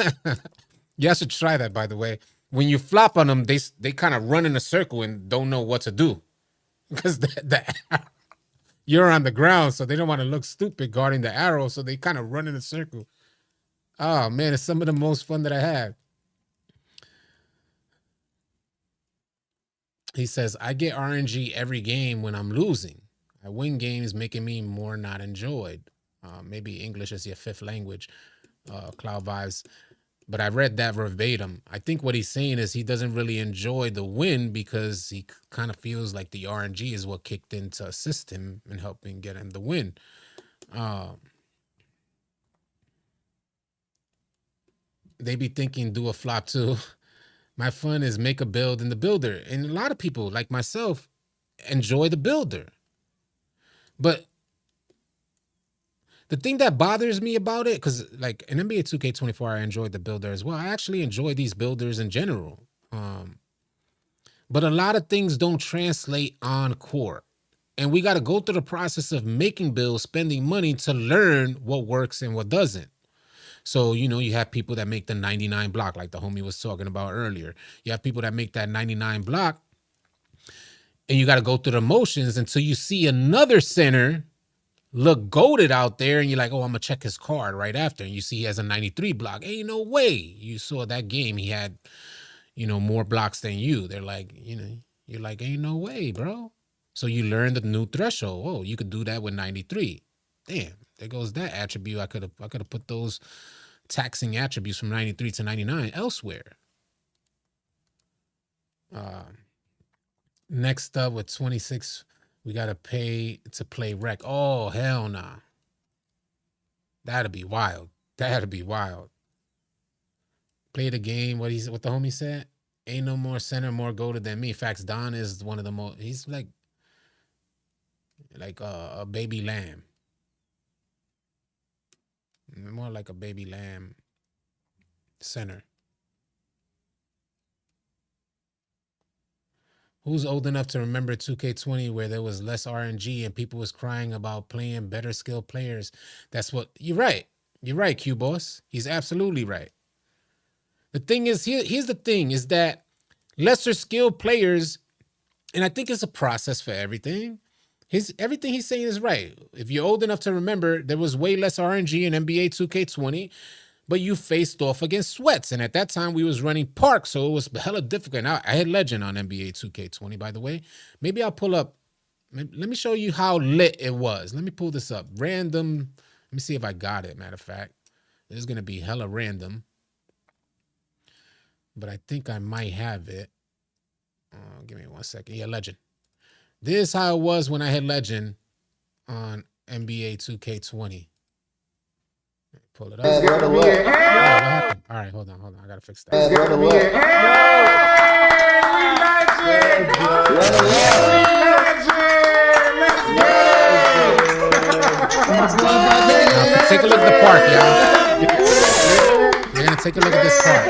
you should try that, by the way. When you flop on them, they kind of run in a circle and don't know what to do. Because you're on the ground, so they don't want to look stupid guarding the arrow, so they kind of run in a circle. Oh, man, it's some of the most fun that I had. He says, I get RNG every game when I'm losing. I win games making me more not enjoyed. Maybe English is your fifth language, Cloud Vibes. But I read that verbatim. I think what he's saying is he doesn't really enjoy the win because he kind of feels like the RNG is what kicked in to assist him in helping get him the win. They be thinking do a flop too. My fun is make a build in the builder. And a lot of people, like myself, enjoy the builder. But the thing that bothers me about it, because like in NBA 2K24, I enjoyed the builder as well. I actually enjoy these builders in general. But a lot of things don't translate on court. And we got to go through the process of making bills, spending money to learn what works and what doesn't. So, you know, you have people that make the 99 block, like the homie was talking about earlier. You have people that make that 99 block, and you got to go through the motions until you see another center look goated out there, and you're like, oh, I'm gonna check his card right after, and you see he has a 93 block. Ain't no way you saw that game he had, you know, more blocks than you. They're like, you know, you're like, ain't no way, bro. So you learn the new threshold. Oh, you could do that with 93. Damn, there goes that attribute. I could have put those taxing attributes from 93 to 99 elsewhere. Next up with 26, we gotta pay to play rec. Oh, hell nah. That'd be wild. That'd be wild. Play the game. What the homie said? Ain't no more center more goated than me. Facts. Don is one of the most. He's like a baby lamb. More like a baby lamb center. Who's old enough to remember 2K20 where there was less RNG and people was crying about playing better skilled players? That's what you're right. You're right, Q boss. He's absolutely right. The thing is, here's the thing is that lesser skilled players, and I think it's a process for everything. Everything he's saying is right. If you're old enough to remember, there was way less RNG in NBA 2K20, but you faced off against sweats. And at that time, we was running Park, so it was hella difficult. Now, I had Legend on NBA 2K20, by the way. Maybe I'll pull up. Let me show you how lit it was. Let me pull this up. Random. Let me see if I got it, matter of fact. This is going to be hella random. But I think I might have it. Give me 1 second. Yeah, Legend. This is how it was when I had Legend on NBA 2K20. Pull it up. All right, hold on. I gotta fix that. Take a look at the park, y'all. We're gonna take a look at this park.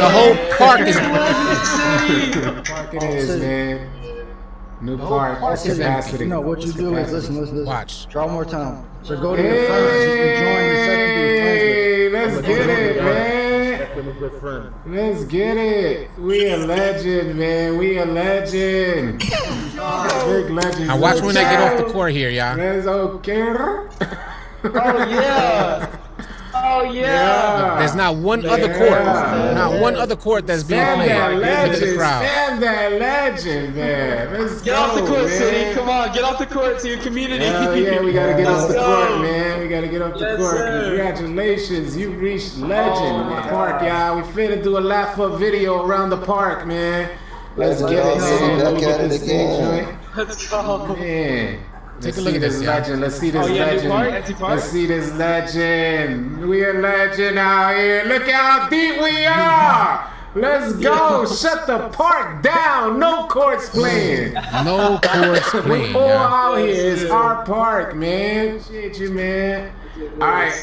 The whole park is. The park it is, man. New park. Capacity. No, what you do is listen. Watch. Draw more time. So go to your friends. You can join the second. Let's get it, man. Let's get it. We a legend, man. We a legend. Big legend. Now watch when I get off the court here, y'all. Let's okay. Oh yeah. Oh yeah. There's not one other court. Not one other court that's being played. Look at the crowd. Stand that legend, man. Let's get off the court, City. Come on, get off the court to your community. Yeah, we gotta get off the court, man. We gotta get off the court. Sir. Congratulations, you reached legend in the park, y'all. We finna do a lap up video around the park, man. Let's get it, man. Let me get this thing joint. Let's go, man. Take a look at this legend. Let's see this legend. Let's see this legend. We a legend out here. Look how deep we are. Let's go. Shut the park down. No courts playing. No courts playing. We all out here. It's our park, man. Shit, you, man. All right.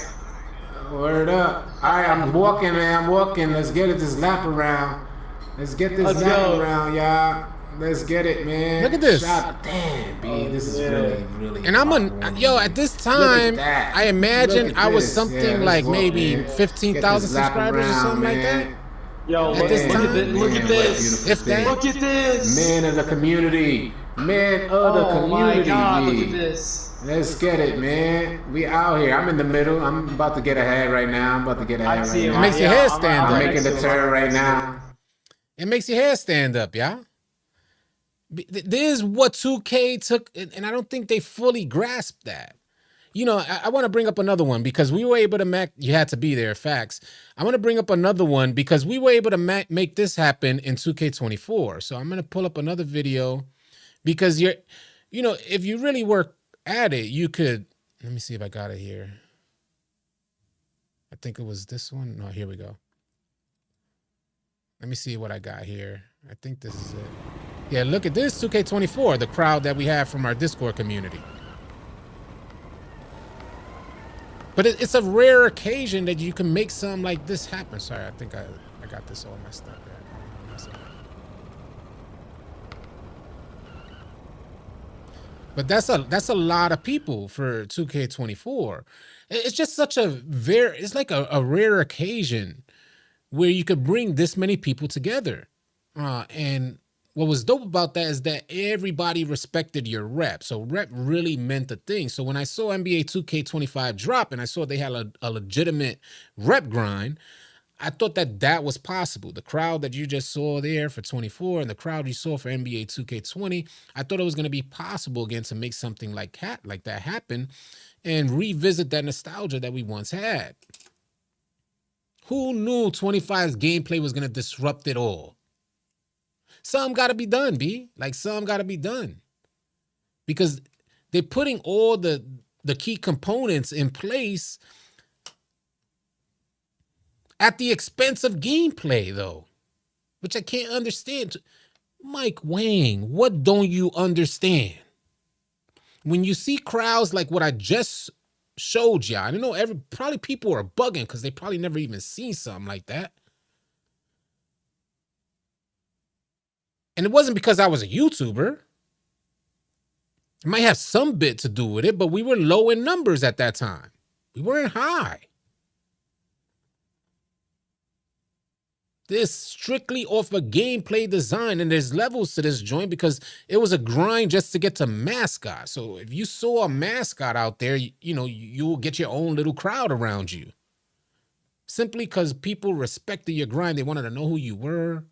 Word up. All right, I'm walking, man. I'm walking. Let's get it. This lap around. Let's get this lap around, y'all. Let's get it, man. Look at this. Damn, B. This is really. And at this time, I imagine I was something like maybe 15,000 subscribers or something like that. Yo, look at this. Look at this. If that. Look at this. Man of the community. Man of the community. Oh my God, look at this. Let's get it, man. We out here. I'm in the middle. I'm about to get ahead right now. It makes your hair stand up. I'm making the turn right now. It makes your hair stand up, y'all. This is what 2K took, and I don't think they fully grasped that. You know, I want to bring up another one because we were able to you had to be there, facts. I want to bring up another one because we were able to make this happen in 2K24. So I'm going to pull up another video because if you really work at it, you could, let me see if I got it here. I think it was this one. No, here we go. Let me see what I got here. I think this is it. Yeah, look at this, 2K24, the crowd that we have from our Discord community. But it's a rare occasion that you can make something like this happen. Sorry, I think I got this all messed up. But that's a lot of people for 2K24. It's just such a it's like a rare occasion where you could bring this many people together. And what was dope about that is that everybody respected your rep. So rep really meant the thing. So when I saw NBA 2K25 drop and I saw they had a legitimate rep grind, I thought that was possible. The crowd that you just saw there for 24 and the crowd you saw for NBA 2K20, I thought it was going to be possible again to make something like that happen and revisit that nostalgia that we once had. Who knew 25's gameplay was going to disrupt it all? Some got to be done, B. Like, some got to be done. Because they're putting all the key components in place at the expense of gameplay, though, which I can't understand. Mike Wang, what don't you understand? When you see crowds like what I just showed y'all, I don't know, probably people are bugging because they probably never even seen something like that. And it wasn't because I was a YouTuber. It might have some bit to do with it, but we were low in numbers at that time. We weren't high. This strictly off a gameplay design, and there's levels to this joint because it was a grind just to get to mascot. So if you saw a mascot out there, you'll get your own little crowd around you. Simply because people respected your grind. They wanted to know who you were.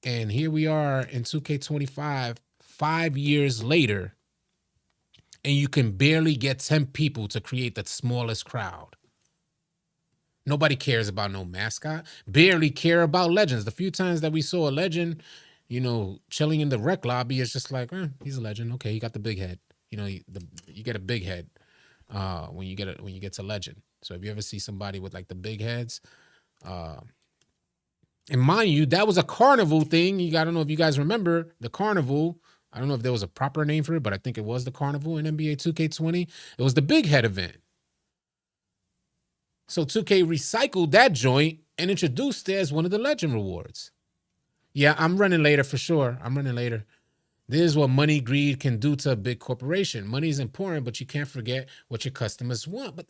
And here we are in 2K25, 5 years later, and you can barely get 10 people to create the smallest crowd. Nobody cares about no mascot. Barely care about legends. The few times that we saw a legend, chilling in the rec lobby, it's just like, he's a legend. Okay, he got the big head. You get a big head when you get to legend. So if you ever see somebody with like the big heads, and mind you, that was a carnival thing. I don't know if you guys remember the carnival. I don't know if there was a proper name for it, but I think it was the carnival in NBA 2K20. It was the big head event. So 2K recycled that joint and introduced it as one of the legend rewards. Yeah, I'm running later for sure. I'm running later. This is what money greed can do to a big corporation. Money is important, but you can't forget what your customers want. But,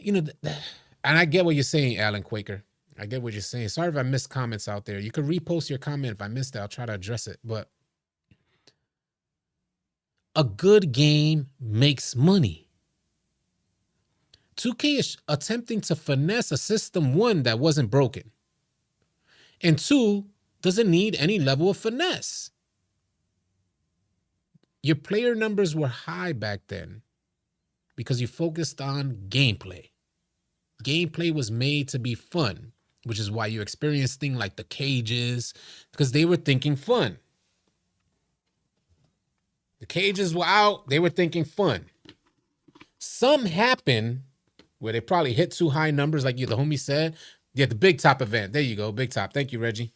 and I get what you're saying, Alan Quaker. I get what you're saying. Sorry if I missed comments out there. You could repost your comment. If I missed it, I'll try to address it. But a good game makes money. 2K is attempting to finesse a system, one, that wasn't broken. And two, doesn't need any level of finesse. Your player numbers were high back then because you focused on gameplay. Gameplay was made to be fun, which is why you experienced things like the cages, because they were thinking fun. The cages were out, they were thinking fun. Some happened where they probably hit too high numbers, like the homie said. Yeah, the Big Top event. There you go, Big Top. Thank you, Reggie.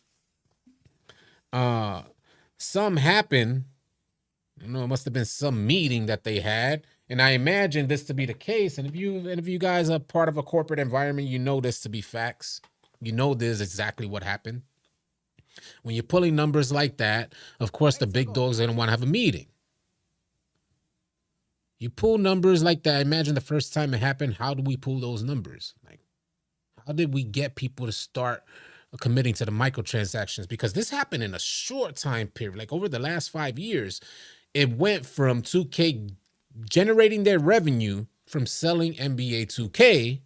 Some happened. It must have been some meeting that they had, and I imagine this to be the case. And if you guys are part of a corporate environment, you know this to be facts. You know this is exactly what happened. When you're pulling numbers like that, of course, the big dogs are going to want to have a meeting. You pull numbers like that. Imagine the first time it happened. How do we pull those numbers? Like, how did we get people to start committing to the microtransactions? Because this happened in a short time period. Like over the last 5 years, it went from 2K generating their revenue from selling NBA 2K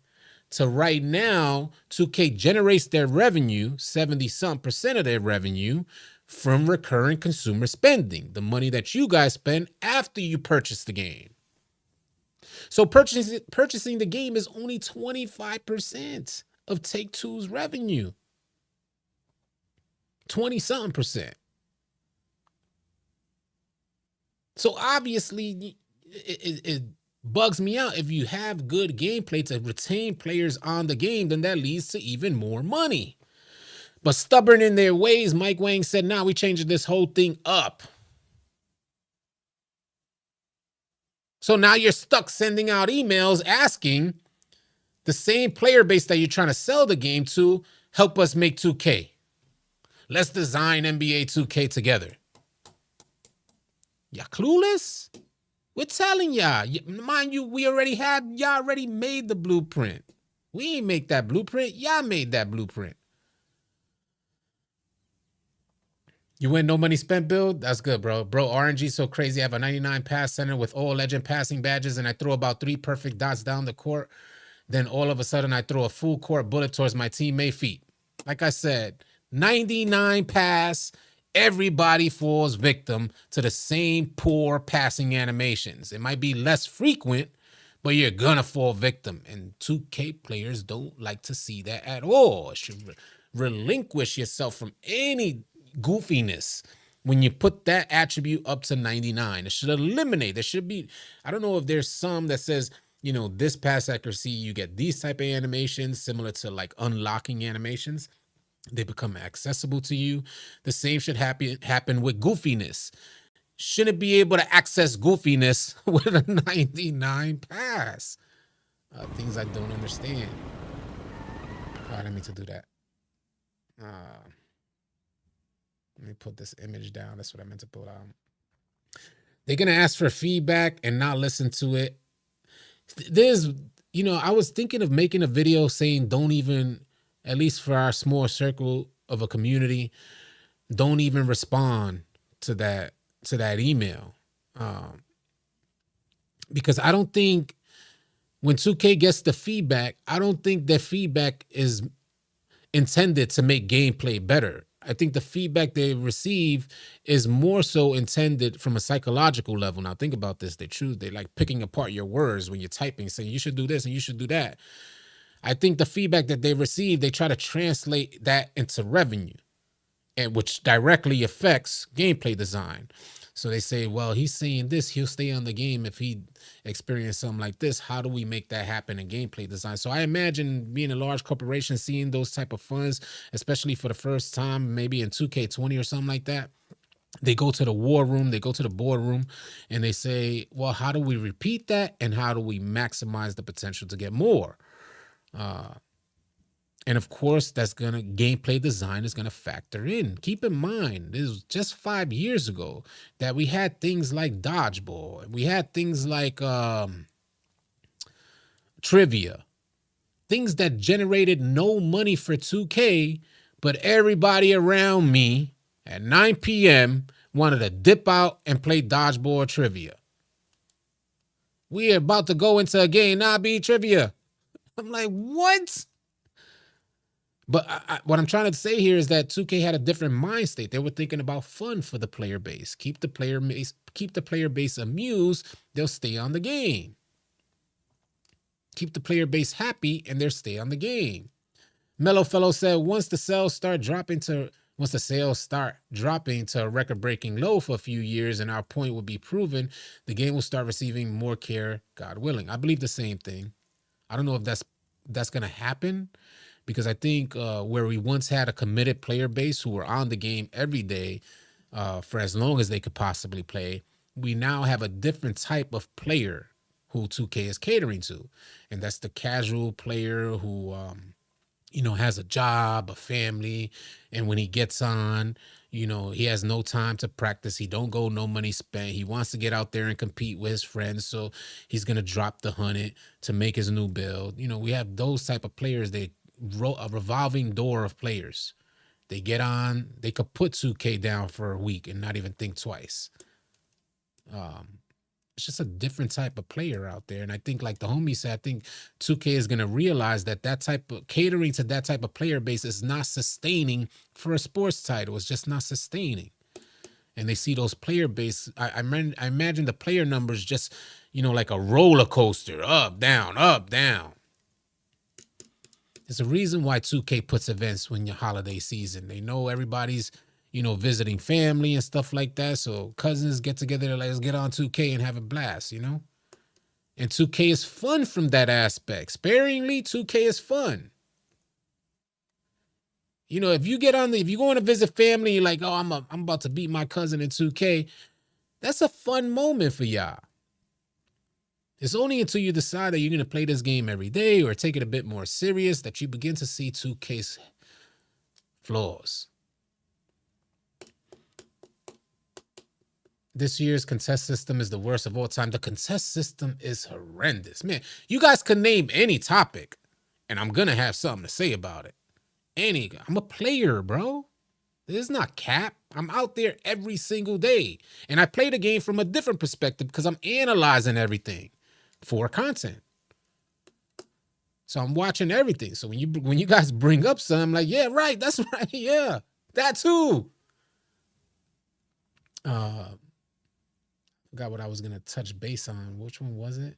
to right now, 2K generates their revenue, 70% of their revenue, from recurring consumer spending, the money that you guys spend after you purchase the game. So purchasing the game is only 25% of Take-Two's revenue. 20-something%. So obviously, it bugs me out. If you have good gameplay to retain players on the game, then that leads to even more money. But stubborn in their ways, Mike Wang said, "Nah, we changing this whole thing up." So now you're stuck sending out emails asking the same player base that you're trying to sell the game to, help us make 2K. Let's design NBA 2K together. Y'all clueless? We're telling y'all. Mind you, y'all already made the blueprint. We ain't make that blueprint. Y'all made that blueprint. You win no money spent build? That's good, bro. Bro, RNG so crazy. I have a 99 pass center with all legend passing badges, and I throw about 3 perfect dots down the court. Then all of a sudden, I throw a full court bullet towards my teammate feet. Like I said, 99 pass. Everybody falls victim to the same poor passing animations. It might be less frequent, but you're gonna fall victim. And 2K players don't like to see that at all. You should relinquish yourself from any goofiness when you put that attribute up to 99. It should eliminate. There should be, I don't know if there's some that says, you know, this pass accuracy, you get these type of animations similar to like unlocking animations. They become accessible to you. The same should happen with goofiness. Shouldn't be able to access goofiness with a 99 pass. Things I don't understand. I didn't mean to do that. Let me put this image down. That's what I meant to put on. They're going to ask for feedback and not listen to it. There's, you know, I was thinking of making a video saying don't even, at least for our small circle of a community, don't even respond to that email. Because I don't think when 2K gets the feedback, I don't think that feedback is intended to make gameplay better. I think the feedback they receive is more so intended from a psychological level. Now think about this. They like picking apart your words when you're typing, saying you should do this and you should do that. I think the feedback that they receive, they try to translate that into revenue, and which directly affects gameplay design. So they say, well, he's saying this, he'll stay on the game if he experienced something like this. How do we make that happen in gameplay design? So I imagine being a large corporation, seeing those type of funds, especially for the first time, maybe in 2K20 or something like that, they go to the war room, they go to the boardroom, and they say, well, how do we repeat that? And how do we maximize the potential to get more? And of course, gameplay design is gonna factor in. Keep in mind, this was just 5 years ago that we had things like dodgeball. We had things like trivia, things that generated no money for 2K, but everybody around me at 9 p.m. wanted to dip out and play dodgeball or trivia. We are about to go into a game, be trivia. I'm like, what? But what I'm trying to say here is that 2K had a different mind state. They were thinking about fun for the player base. Keep the player base amused, they'll stay on the game. Keep the player base happy and they'll stay on the game. Mellow Fellow said once the sales start dropping to a record-breaking low for a few years and our point will be proven, the game will start receiving more care, God willing. I believe the same thing. I don't know if that's going to happen, because I think where we once had a committed player base who were on the game every day for as long as they could possibly play, we now have a different type of player who 2K is catering to. And that's the casual player who, has a job, a family. And when he gets on, he has no time to practice. He don't go no money spent. He wants to get out there and compete with his friends. So he's going to drop the 100 to make his new build. We have those type of players. A revolving door of players. They get on, they could put 2K down for a week and not even think twice. It's just a different type of player out there. And I think, like the homie said, I think 2K is going to realize that type of catering to that type of player base is not sustaining for a sports title. It's just not sustaining. And they see those player base. I imagine the player numbers just, like a roller coaster, up, down, up, down. There's a reason why 2K puts events when your holiday season. They know everybody's, visiting family and stuff like that. So cousins get together, let's get on 2K and have a blast, And 2K is fun from that aspect. Sparingly, 2K is fun. If you go on to visit family, you're like, oh, I'm about to beat my cousin in 2K. That's a fun moment for y'all. It's only until you decide that you're going to play this game every day or take it a bit more serious that you begin to see 2K's flaws. This year's contest system is the worst of all time. The contest system is horrendous. Man, you guys can name any topic, and I'm going to have something to say about it. I'm a player, bro. This is not cap. I'm out there every single day. And I play the game from a different perspective because I'm analyzing everything for content. So I'm watching everything. So when you guys bring up something, I'm like, yeah, right, that's right. Yeah, that too. Forgot what I was gonna touch base on. Which one was it?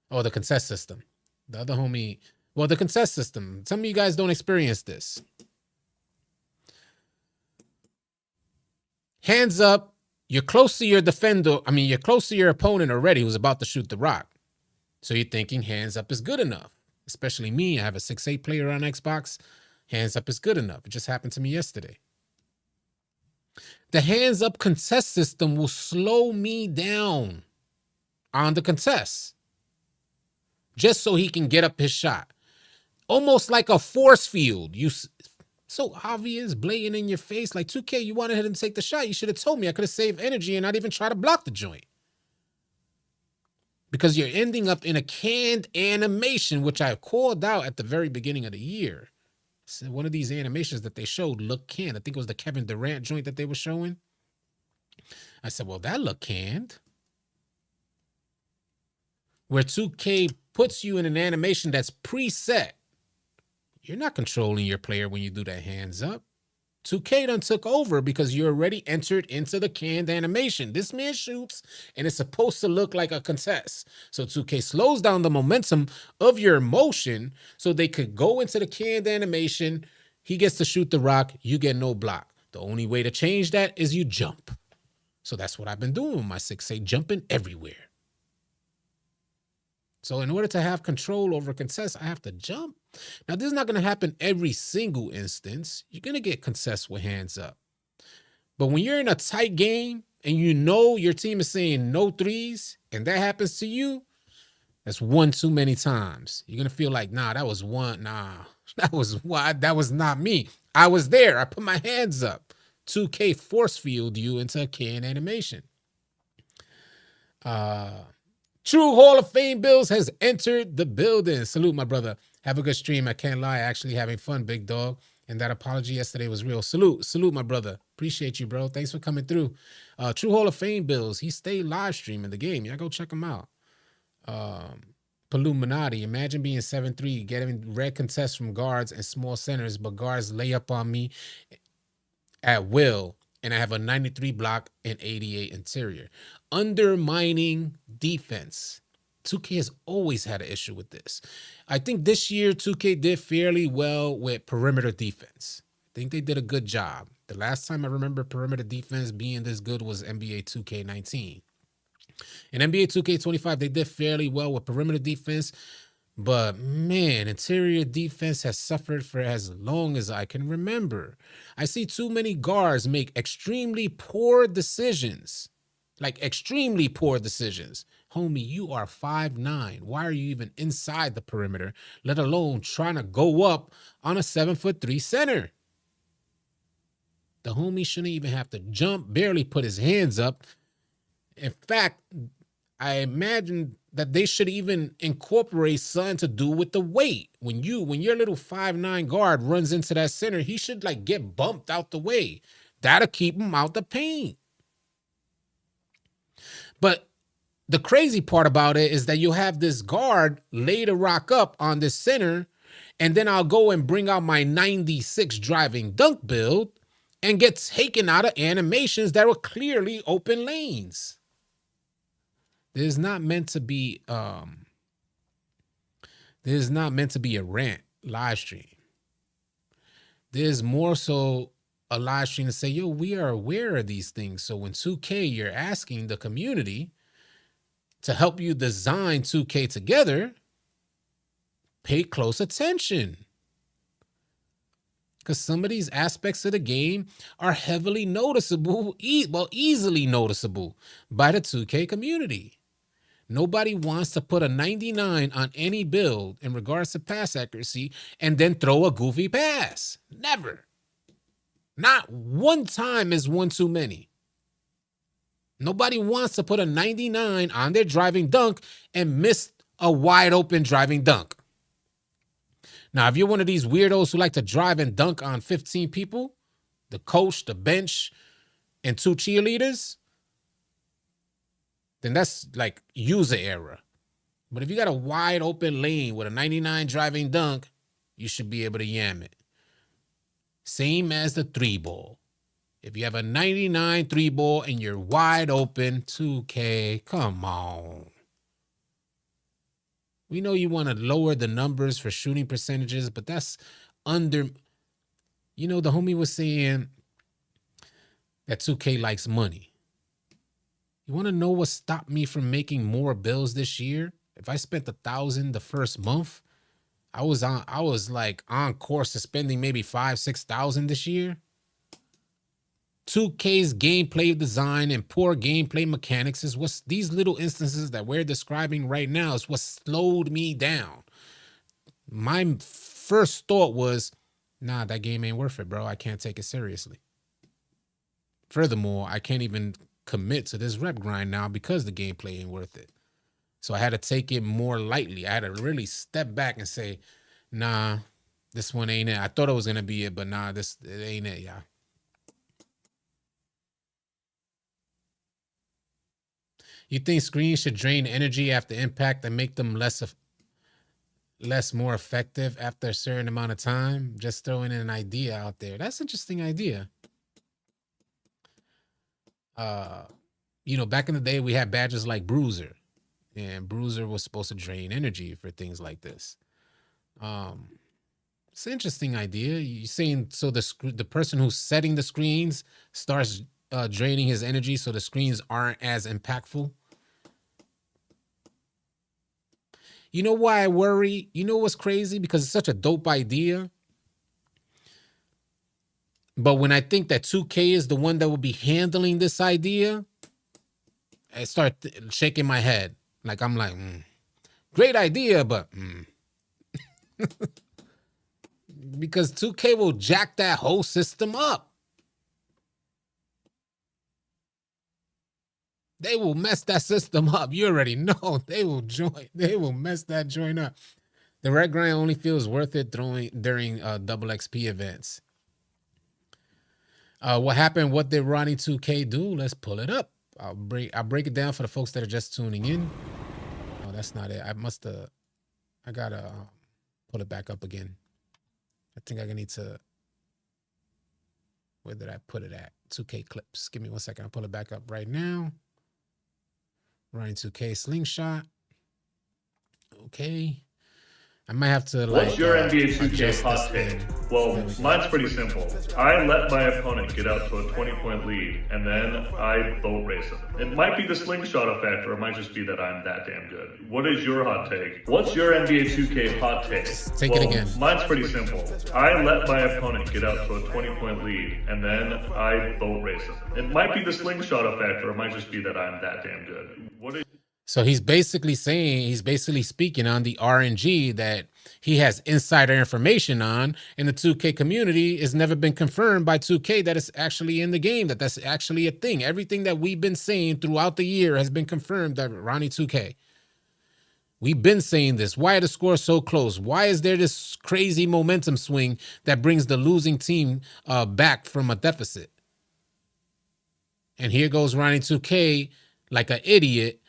Oh, the contest system. The other homie. Well, the contest system. Some of you guys don't experience this. Hands up. You're close to your defender. I mean, you're close to your opponent already who's about to shoot the rock. So you're thinking hands up is good enough. Especially me. I have a 6'8" player on Xbox. Hands up is good enough. It just happened to me yesterday. The hands up contest system will slow me down on the contest just so he can get up his shot. Almost like a force field. So obvious, blatant in your face. Like 2K, you wanted him to take the shot. You should have told me. I could have saved energy and not even try to block the joint. Because you're ending up in a canned animation, which I called out at the very beginning of the year. So one of these animations that they showed looked canned. I think it was the Kevin Durant joint that they were showing. I said, well, that looked canned. Where 2K puts you in an animation that's preset. You're not controlling your player when you do that hands up. 2K done took over because you already entered into the canned animation. This man shoots, and it's supposed to look like a contest. So 2K slows down the momentum of your motion so they could go into the canned animation. He gets to shoot the rock. You get no block. The only way to change that is you jump. So that's what I've been doing with my 6'8", jumping everywhere. So in order to have control over contests, I have to jump. Now, this is not going to happen every single instance. You're going to get contests with hands up. But when you're in a tight game and you know your team is saying no threes and that happens to you, that's one too many times. You're going to feel like, nah, that was one. Nah, that was not me. I was there. I put my hands up. 2K force field you into a can animation. True Hall of Fame Bills has entered the building. Salute, my brother. Have a good stream. I can't lie. Actually having fun, big dog. And that apology yesterday was real. Salute, my brother. Appreciate you, bro. Thanks for coming through. True Hall of Fame Bills. He stayed live streaming the game. Y'all go check him out. Paluminati. Imagine being 7'3", getting red contests from guards and small centers, but guards lay up on me at will. And I have a 93 block and 88 interior. Undermining defense. 2K has always had an issue with this. I think this year 2K did fairly well with perimeter defense. I think they did a good job. The last time I remember perimeter defense being this good was NBA 2K19. In NBA 2K25, they did fairly well with perimeter defense. But man, interior defense has suffered for as long as I can remember. I see too many guards make extremely poor decisions. Like extremely poor decisions. Homie, you are 5'9". Why are you even inside the perimeter, let alone trying to go up on a 7'3" center? The homie shouldn't even have to jump, barely put his hands up. In fact, I imagine that they should even incorporate something to do with the weight. When your little 5'9" guard runs into that center, he should like get bumped out the way. That'll keep him out the paint. But the crazy part about it is that you have this guard lay the rock up on this center, and then I'll go and bring out my 96 driving dunk build and get taken out of animations that were clearly open lanes. This is not meant to be a rant live stream. There's more so a live stream to say, yo, we are aware of these things. So when 2K, you're asking the community to help you design 2K together, pay close attention. Because some of these aspects of the game are heavily noticeable, easily noticeable by the 2K community. Nobody wants to put a 99 on any build in regards to pass accuracy and then throw a goofy pass. Never. Not one time is one too many. Nobody wants to put a 99 on their driving dunk and miss a wide open driving dunk. Now, if you're one of these weirdos who like to drive and dunk on 15 people, the coach, the bench, and 2 cheerleaders, then that's like user error. But if you got a wide open lane with a 99 driving dunk, you should be able to yam it. Same as the 3-ball. If you have a 99 3-ball and you're wide open, 2K, come on. We know you want to lower the numbers for shooting percentages, but that's under, the homie was saying that 2K likes money. You want to know what stopped me from making more bills this year? If I spent $1,000 the first month, I was like on course to spending maybe $5,000-$6,000 this year. 2K's gameplay design and poor gameplay mechanics is what's these little instances that we're describing right now is what slowed me down. My first thought was, nah, that game ain't worth it, bro. I can't take it seriously. Furthermore, I can't even commit to this rep grind now because the gameplay ain't worth it. So I had to take it more lightly. I had to really step back and say, nah, this one ain't it. I thought it was going to be it, but nah, it ain't it, y'all. You think screens should drain energy after impact and make them less more effective after a certain amount of time? Just throwing in an idea out there. That's an interesting idea. Back in the day, we had badges like Bruiser, and Bruiser was supposed to drain energy for things like this. It's an interesting idea. You're saying so the person who's setting the screens starts draining his energy so the screens aren't as impactful. You know why I worry? You know what's crazy? Because it's such a dope idea. But when I think that 2K is the one that will be handling this idea, I start shaking my head. Like, I'm like, great idea, but because 2K will jack that whole system up. They will mess that system up. You already know. They will mess that joint up. The red grind only feels worth it during double XP events. What happened? What did Ronnie 2K do? Let's pull it up. I'll break it down for the folks that are just tuning in. Oh, that's not it. I gotta pull it back up again. I think I need to. Where did I put it at? 2K clips. Give me 1 second. I'll pull it back up right now. Ronnie 2K slingshot. Okay. I might have to What's your NBA 2K hot take? Well, mine's pretty simple. I let my opponent get out to a 20-point lead, and then I boat race him. It might be the slingshot effect, or it might just be that I'm that damn good. What is your hot take? What's your NBA 2K hot take? Take it again. Mine's pretty simple. I let my opponent get out to a 20-point lead, and then I boat race him. It might be the slingshot effect, or it might just be that I'm that damn good. So he's basically speaking on the RNG that he has insider information on, and the 2K community has never been confirmed by 2K that it's actually in the game, that's actually a thing. Everything that we've been saying throughout the year has been confirmed by Ronnie 2K. We've been saying this. Why are the scores so close? Why is there this crazy momentum swing that brings the losing team back from a deficit? And here goes Ronnie 2K like an idiot,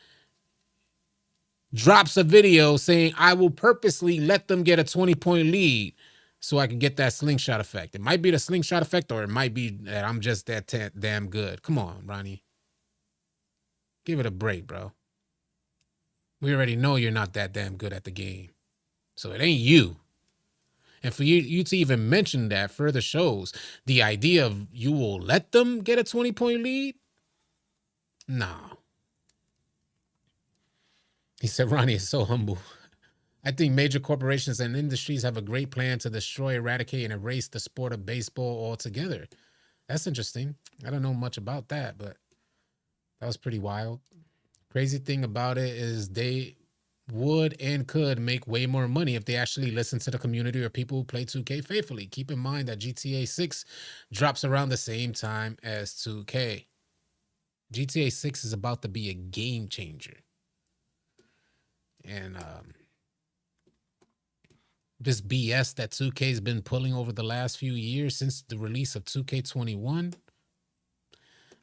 drops a video saying, I will purposely let them get a 20-point lead so I can get that slingshot effect. It might be the slingshot effect, or it might be that I'm just that damn good. Come on, Ronnie. Give it a break, bro. We already know you're not that damn good at the game. So it ain't you. And for you to even mention that further shows the idea of you will let them get a 20-point lead? Nah. He said, Ronnie is so humble. I think major corporations and industries have a great plan to destroy, eradicate, and erase the sport of baseball altogether. That's interesting. I don't know much about that, but that was pretty wild. Crazy thing about it is they would and could make way more money if they actually listen to the community or people who play 2K faithfully. Keep in mind that GTA 6 drops around the same time as 2K. GTA 6 is about to be a game changer. And this BS that 2K's been pulling over the last few years since the release of 2K21,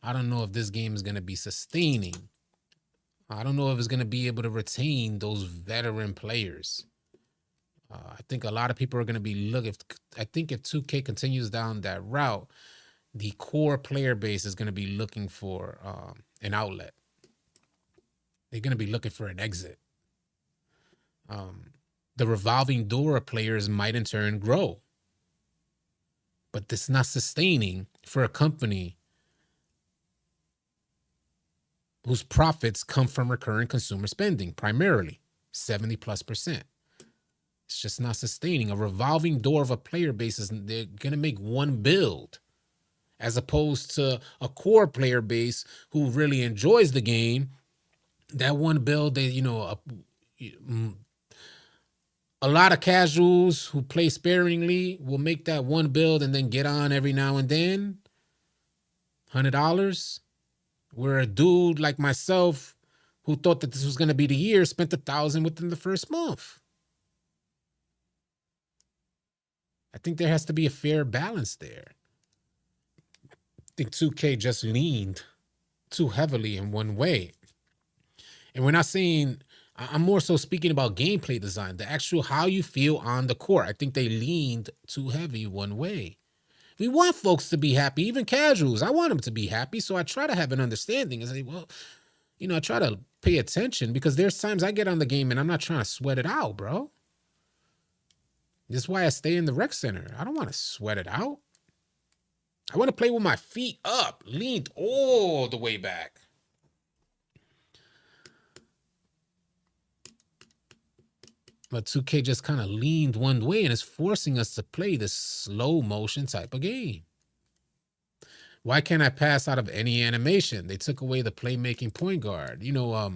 I don't know if this game is going to be sustaining. I don't know if it's going to be able to retain those veteran players. I think a lot of people are going to be I think if 2K continues down that route, the core player base is going to be looking for an outlet. They're going to be looking for an exit. The revolving door of players might in turn grow. But this is not sustaining for a company whose profits come from recurring consumer spending, primarily 70+%. It's just not sustaining. A revolving door of a player base is they're going to make one build, as opposed to a core player base who really enjoys the game. That one build, they, you know, a lot of casuals who play sparingly will make that one build and then get on every now and then. $100. Where a dude like myself who thought that this was going to be the year spent $1,000 within the first month. I think there has to be a fair balance there. I think 2K just leaned too heavily in one way. And we're not saying, I'm more so speaking about gameplay design, the actual how you feel on the court. I think they leaned too heavy one way. We want folks to be happy, even casuals. I want them to be happy, so I try to have an understanding and say, well, you know, I try to pay attention because there's times I get on the game and I'm not trying to sweat it out, bro. This is why I stay in the rec center. I don't want to sweat it out. I want to play with my feet up, leaned all the way back. But 2K just kind of leaned one way and is forcing us to play this slow motion type of game. Why can't I pass out of any animation? They took away the playmaking point guard. You know,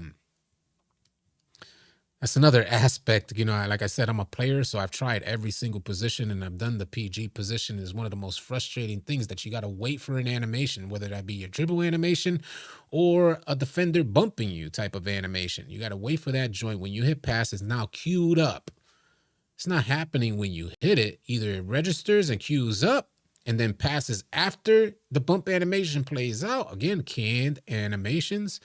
that's another aspect. You know, like I said, I'm a player, so I've tried every single position and I've done the PG position. Is one of the most frustrating things that you got to wait for an animation, whether that be your dribble animation or a defender bumping you type of animation. You got to wait for that joint. When you hit pass, it's now queued up. It's not happening when you hit it. Either it registers and queues up and then passes after the bump animation plays out. Again, canned animations.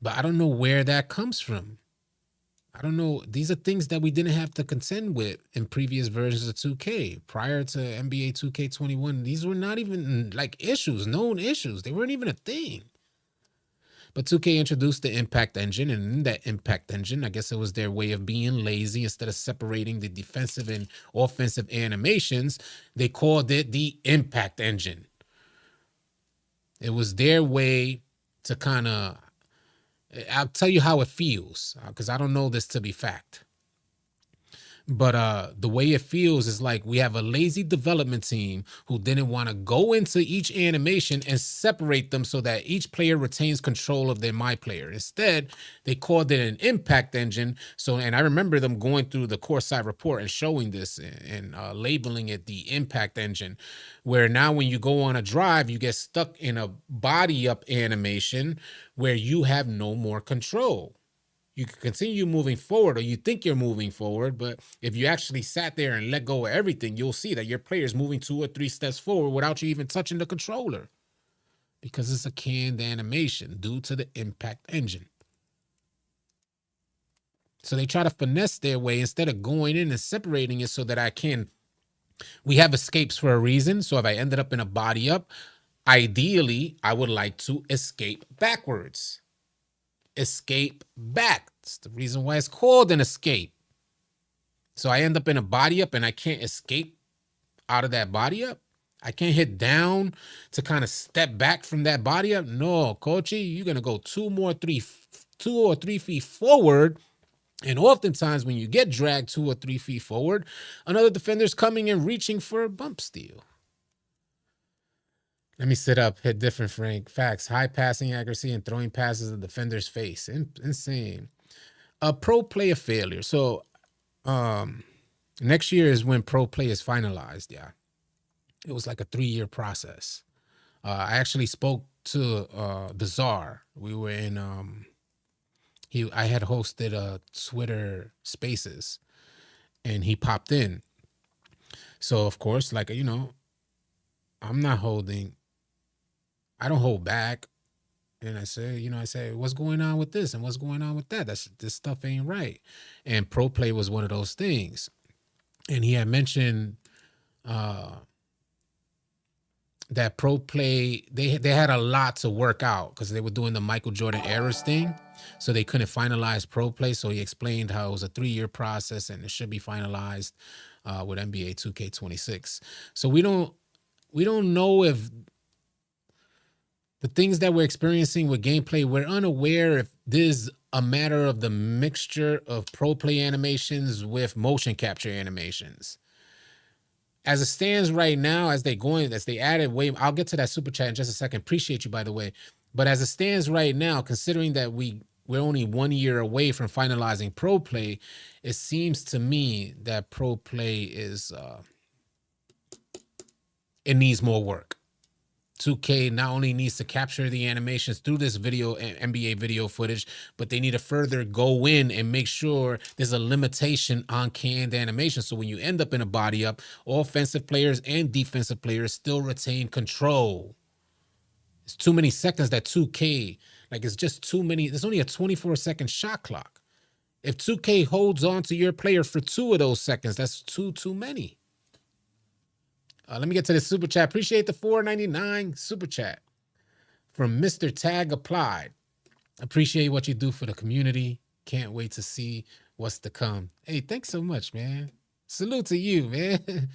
But I don't know where that comes from. I don't know. These are things that we didn't have to contend with in previous versions of 2K. Prior to NBA 2K21, these were not even like issues, known issues. They weren't even a thing. But 2K introduced the Impact Engine, and in that Impact Engine, I guess it was their way of being lazy. Instead of separating the defensive and offensive animations, they called it the Impact Engine. It was their way to kind of, I'll tell you how it feels, because I don't know this to be fact. But the way it feels is like we have a lazy development team who didn't want to go into each animation and separate them so that each player retains control of their my player. Instead, they called it an impact engine. So, and I remember them going through the core side report and showing this and labeling it the impact engine, where now when you go on a drive, you get stuck in a body up animation where you have no more control. You can continue moving forward, or you think you're moving forward, but if you actually sat there and let go of everything, you'll see that your player is moving 2 or 3 steps forward without you even touching the controller, because it's a canned animation due to the impact engine. So they try to finesse their way instead of going in and separating it so that we have escapes for a reason. So if I ended up in a body up, ideally, I would like to escape backwards. Escape back. That's the reason why it's called an escape. So I end up in a body up and I can't escape out of that body up. I can't hit down to kind of step back from that body up. No, coachy, you're gonna go 2 or 3 feet forward. And oftentimes when you get dragged 2 or 3 feet forward, another defender's coming and reaching for a bump steal. Let me sit up, hit different, Frank. Facts, high passing accuracy and throwing passes in the defender's face. Insane. A pro player failure. So next year is when pro play is finalized, yeah. It was like a 3-year process. I actually spoke to the Czar. We were in I had hosted Twitter Spaces, and he popped in. So of course, like, you know, I don't hold back. And I say, what's going on with this and what's going on with that? This stuff ain't right. And pro play was one of those things. And he had mentioned that pro play, they had a lot to work out because they were doing the Michael Jordan errors thing. So they couldn't finalize pro play. So he explained how it was a 3-year process and it should be finalized with NBA 2K26. So we don't know if the things that we're experiencing with gameplay, we're unaware if this is a matter of the mixture of pro play animations with motion capture animations. As it stands right now, as they added way, I'll get to that super chat in just a second. Appreciate you, by the way. But as it stands right now, considering that we're only 1 year away from finalizing pro play, it seems to me that pro play is it needs more work. 2K not only needs to capture the animations through this video and NBA video footage, but they need to further go in and make sure there's a limitation on canned animation. So when you end up in a body up, offensive players and defensive players still retain control. It's too many seconds that 2K, like it's just too many. There's only a 24-second shot clock. If 2K holds on to your player for 2 of those seconds, that's too many. Let me get to the super chat. Appreciate the $4.99 super chat from Mr. Tag Applied. Appreciate what you do for the community. Can't wait to see what's to come. Hey, thanks so much, man. Salute to you, man.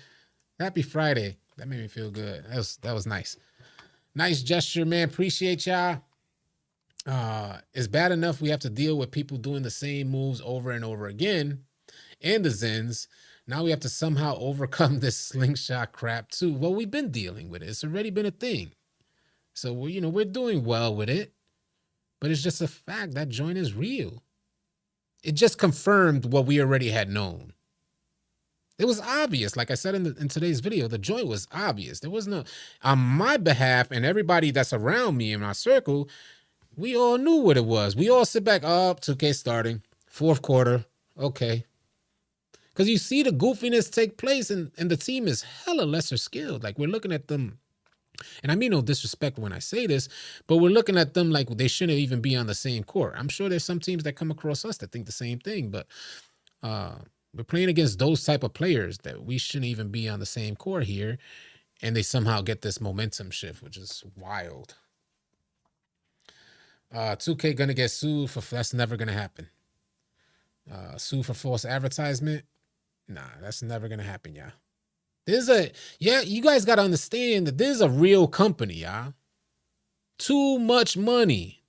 Happy Friday. That made me feel good. That was nice. Nice gesture, man. Appreciate y'all. It's bad enough we have to deal with people doing the same moves over and over again and the Zens. Now we have to somehow overcome this slingshot crap too. Well, we've been dealing with it. It's already been a thing. So we're doing well with it. But it's just a fact that joint is real. It just confirmed what we already had known. It was obvious. Like I said in today's video, the joint was obvious. There was no, on my behalf and everybody that's around me in my circle, we all knew what it was. We all sit back, 2K starting, 4th quarter, okay. Because you see the goofiness take place and the team is hella lesser skilled. Like we're looking at them, and I mean no disrespect when I say this, but we're looking at them like they shouldn't even be on the same court. I'm sure there's some teams that come across us that think the same thing, but we're playing against those type of players that we shouldn't even be on the same court here, and they somehow get this momentum shift, which is wild. 2K gonna get sued for, that's never gonna happen. Sue for false advertisement. Nah, that's never gonna happen, y'all. You guys gotta understand that there's a real company, y'all. Too much money.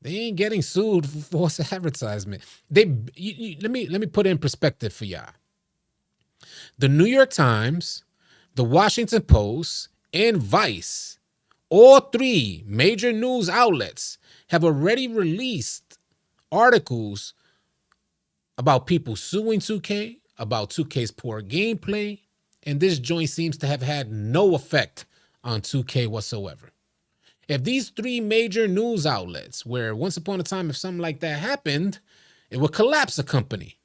They ain't getting sued for false advertisement. Let me put it in perspective for y'all. The New York Times, the Washington Post, and Vice, all 3 major news outlets, have already released articles about people suing 2K, about 2K's poor gameplay, and this joint seems to have had no effect on 2K whatsoever. If these 3 major news outlets, where once upon a time, if something like that happened, it would collapse a company,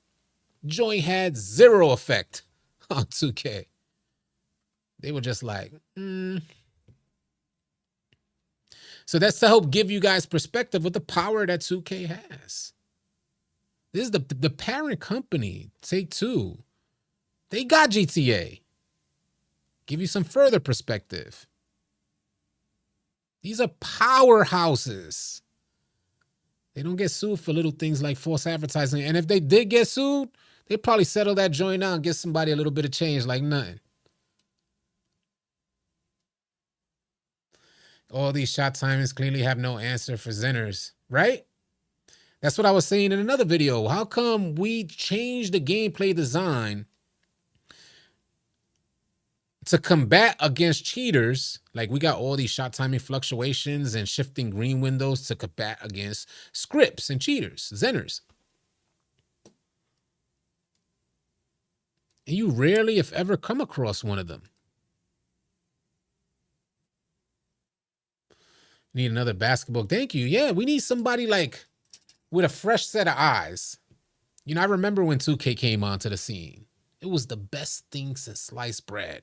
joint had 0 effect on 2K. They were just like, So that's to help give you guys perspective of the power that 2K has. This is the parent company, Take-Two. They got GTA. Give you some further perspective. These are powerhouses. They don't get sued for little things like false advertising. And if they did get sued, they'd probably settle that joint out and get somebody a little bit of change like nothing. All these shot timings clearly have no answer for Zenners, right? That's what I was saying in another video. How come we changed the gameplay design to combat against cheaters? Like we got all these shot timing fluctuations and shifting green windows to combat against scripts and cheaters, Zenners. And you rarely, if ever, come across one of them. Need another basketball. Thank you. Yeah, we need somebody like with a fresh set of eyes. You know, I remember when 2K came onto the scene. It was the best thing since sliced bread.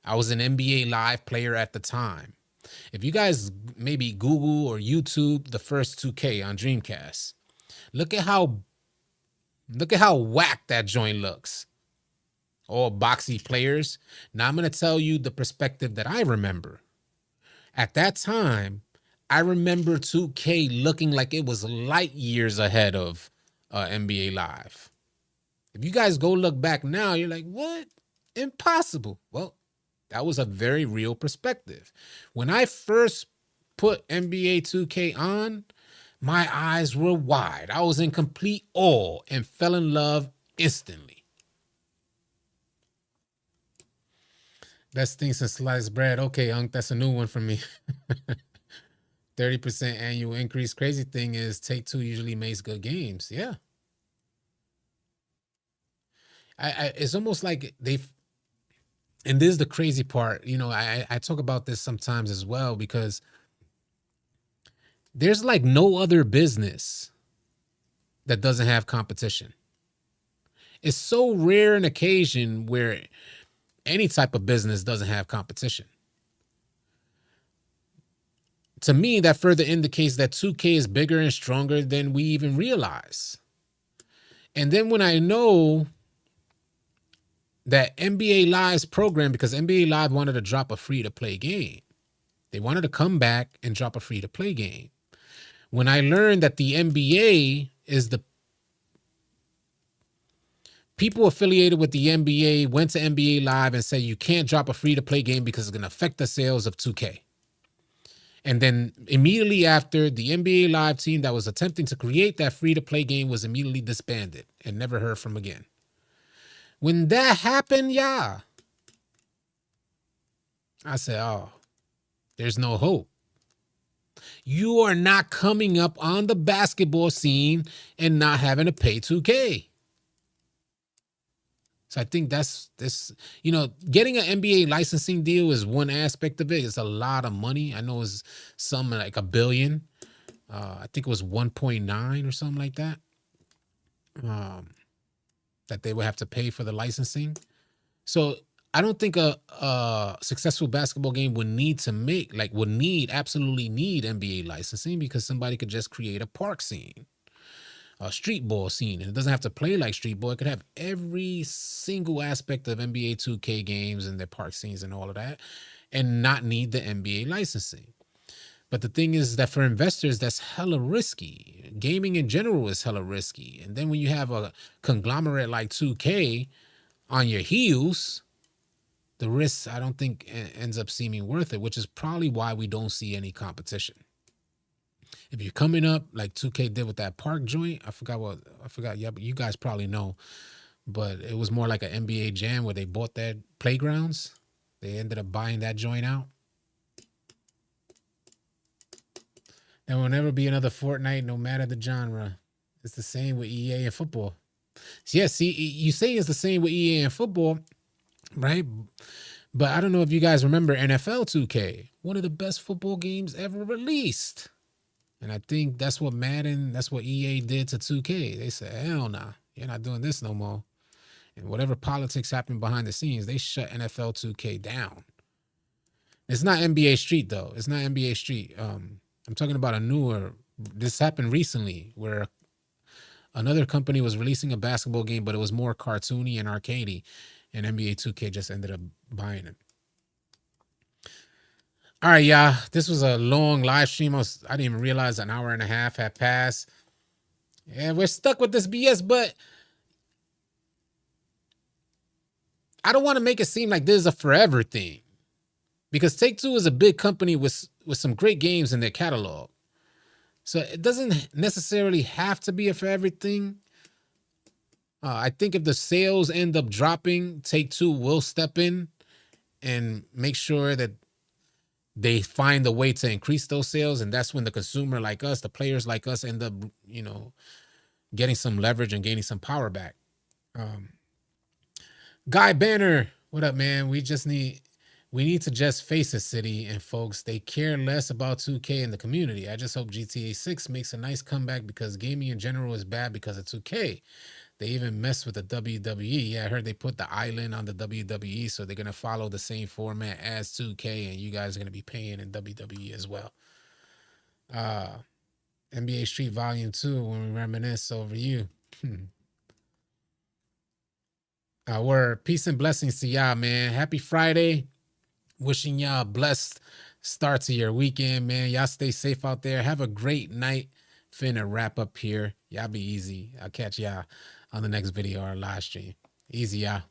I was an NBA Live player at the time. If you guys maybe Google or YouTube the first 2K on Dreamcast, look at how whack that joint looks. All boxy players. Now I'm going to tell you the perspective that I remember. At that time, I remember 2K looking like it was light years ahead of NBA Live. If you guys go look back now, you're like, what? Impossible. Well, that was a very real perspective. When I first put NBA 2K on, my eyes were wide. I was in complete awe and fell in love instantly. Best thing since sliced bread. Okay, Unc, that's a new one for me. 30% annual increase. Crazy thing is Take-Two usually makes good games. Yeah. It's almost like they've, and this is the crazy part, you know, I talk about this sometimes as well, because there's like no other business that doesn't have competition. It's so rare an occasion where any type of business doesn't have competition. To me, that further indicates that 2K is bigger and stronger than we even realize. And then when I know that NBA Live's program, because NBA Live wanted to drop a free-to-play game. They wanted to come back and drop a free-to-play game. When I learned that the NBA is the people affiliated with the NBA went to NBA Live and said, you can't drop a free-to-play game because it's going to affect the sales of 2K. And then immediately after, the NBA Live team that was attempting to create that free-to-play game was immediately disbanded and never heard from again. When that happened, yeah, I said, oh, there's no hope. You are not coming up on the basketball scene and not having to pay 2K. So I think that's this, you know, getting an NBA licensing deal is one aspect of it. It's a lot of money. I know it's something like $1 billion. I think it was 1.9 or something like that. That they would have to pay for the licensing. So I don't think a successful basketball game would absolutely need NBA licensing, because somebody could just create a park scene, a street ball scene, and it doesn't have to play like street ball. It could have every single aspect of NBA 2K games and their park scenes and all of that, and not need the NBA licensing. But the thing is that for investors, that's hella risky. Gaming in general is hella risky. And then when you have a conglomerate like 2K on your heels, the risk, I don't think, ends up seeming worth it, which is probably why we don't see any competition. If you're coming up like 2K did with that park joint, I forgot. Yeah, but you guys probably know. But it was more like an NBA Jam where they bought that playgrounds. They ended up buying that joint out. There will never be another Fortnite, no matter the genre. It's the same with EA and football. Yeah, see, you say it's the same with EA and football, right? But I don't know if you guys remember NFL 2K, one of the best football games ever released. And I think that's what EA did to 2K. They said, hell nah, you're not doing this no more. And whatever politics happened behind the scenes, they shut NFL 2K down. It's not NBA Street, though. It's not NBA Street. I'm talking about a newer, this happened recently, where another company was releasing a basketball game, but it was more cartoony and arcadey, and NBA 2K just ended up buying it. All right, y'all. This was a long live stream. I didn't even realize an hour and a half had passed. Yeah, we're stuck with this BS, but I don't want to make it seem like this is a forever thing, because Take-Two is a big company with some great games in their catalog. So it doesn't necessarily have to be a forever thing. I think if the sales end up dropping, Take-Two will step in and make sure that they find a way to increase those sales. And that's when the consumer like us, the players like us, end up, you know, getting some leverage and gaining some power back. Guy Banner, what up, man? We We need to just face it, City and folks. They care less about 2K in the community. I just hope GTA 6 makes a nice comeback because gaming in general is bad because of 2K. They even messed with the WWE. Yeah, I heard they put the island on the WWE, so they're going to follow the same format as 2K, and you guys are going to be paying in WWE as well. NBA Street Volume 2, when we reminisce over you. Word. Peace and blessings to y'all, man. Happy Friday. Wishing y'all a blessed start to your weekend, man. Y'all stay safe out there. Have a great night. Finna wrap up here. Y'all be easy. I'll catch y'all on the next video or live stream. Easy, y'all.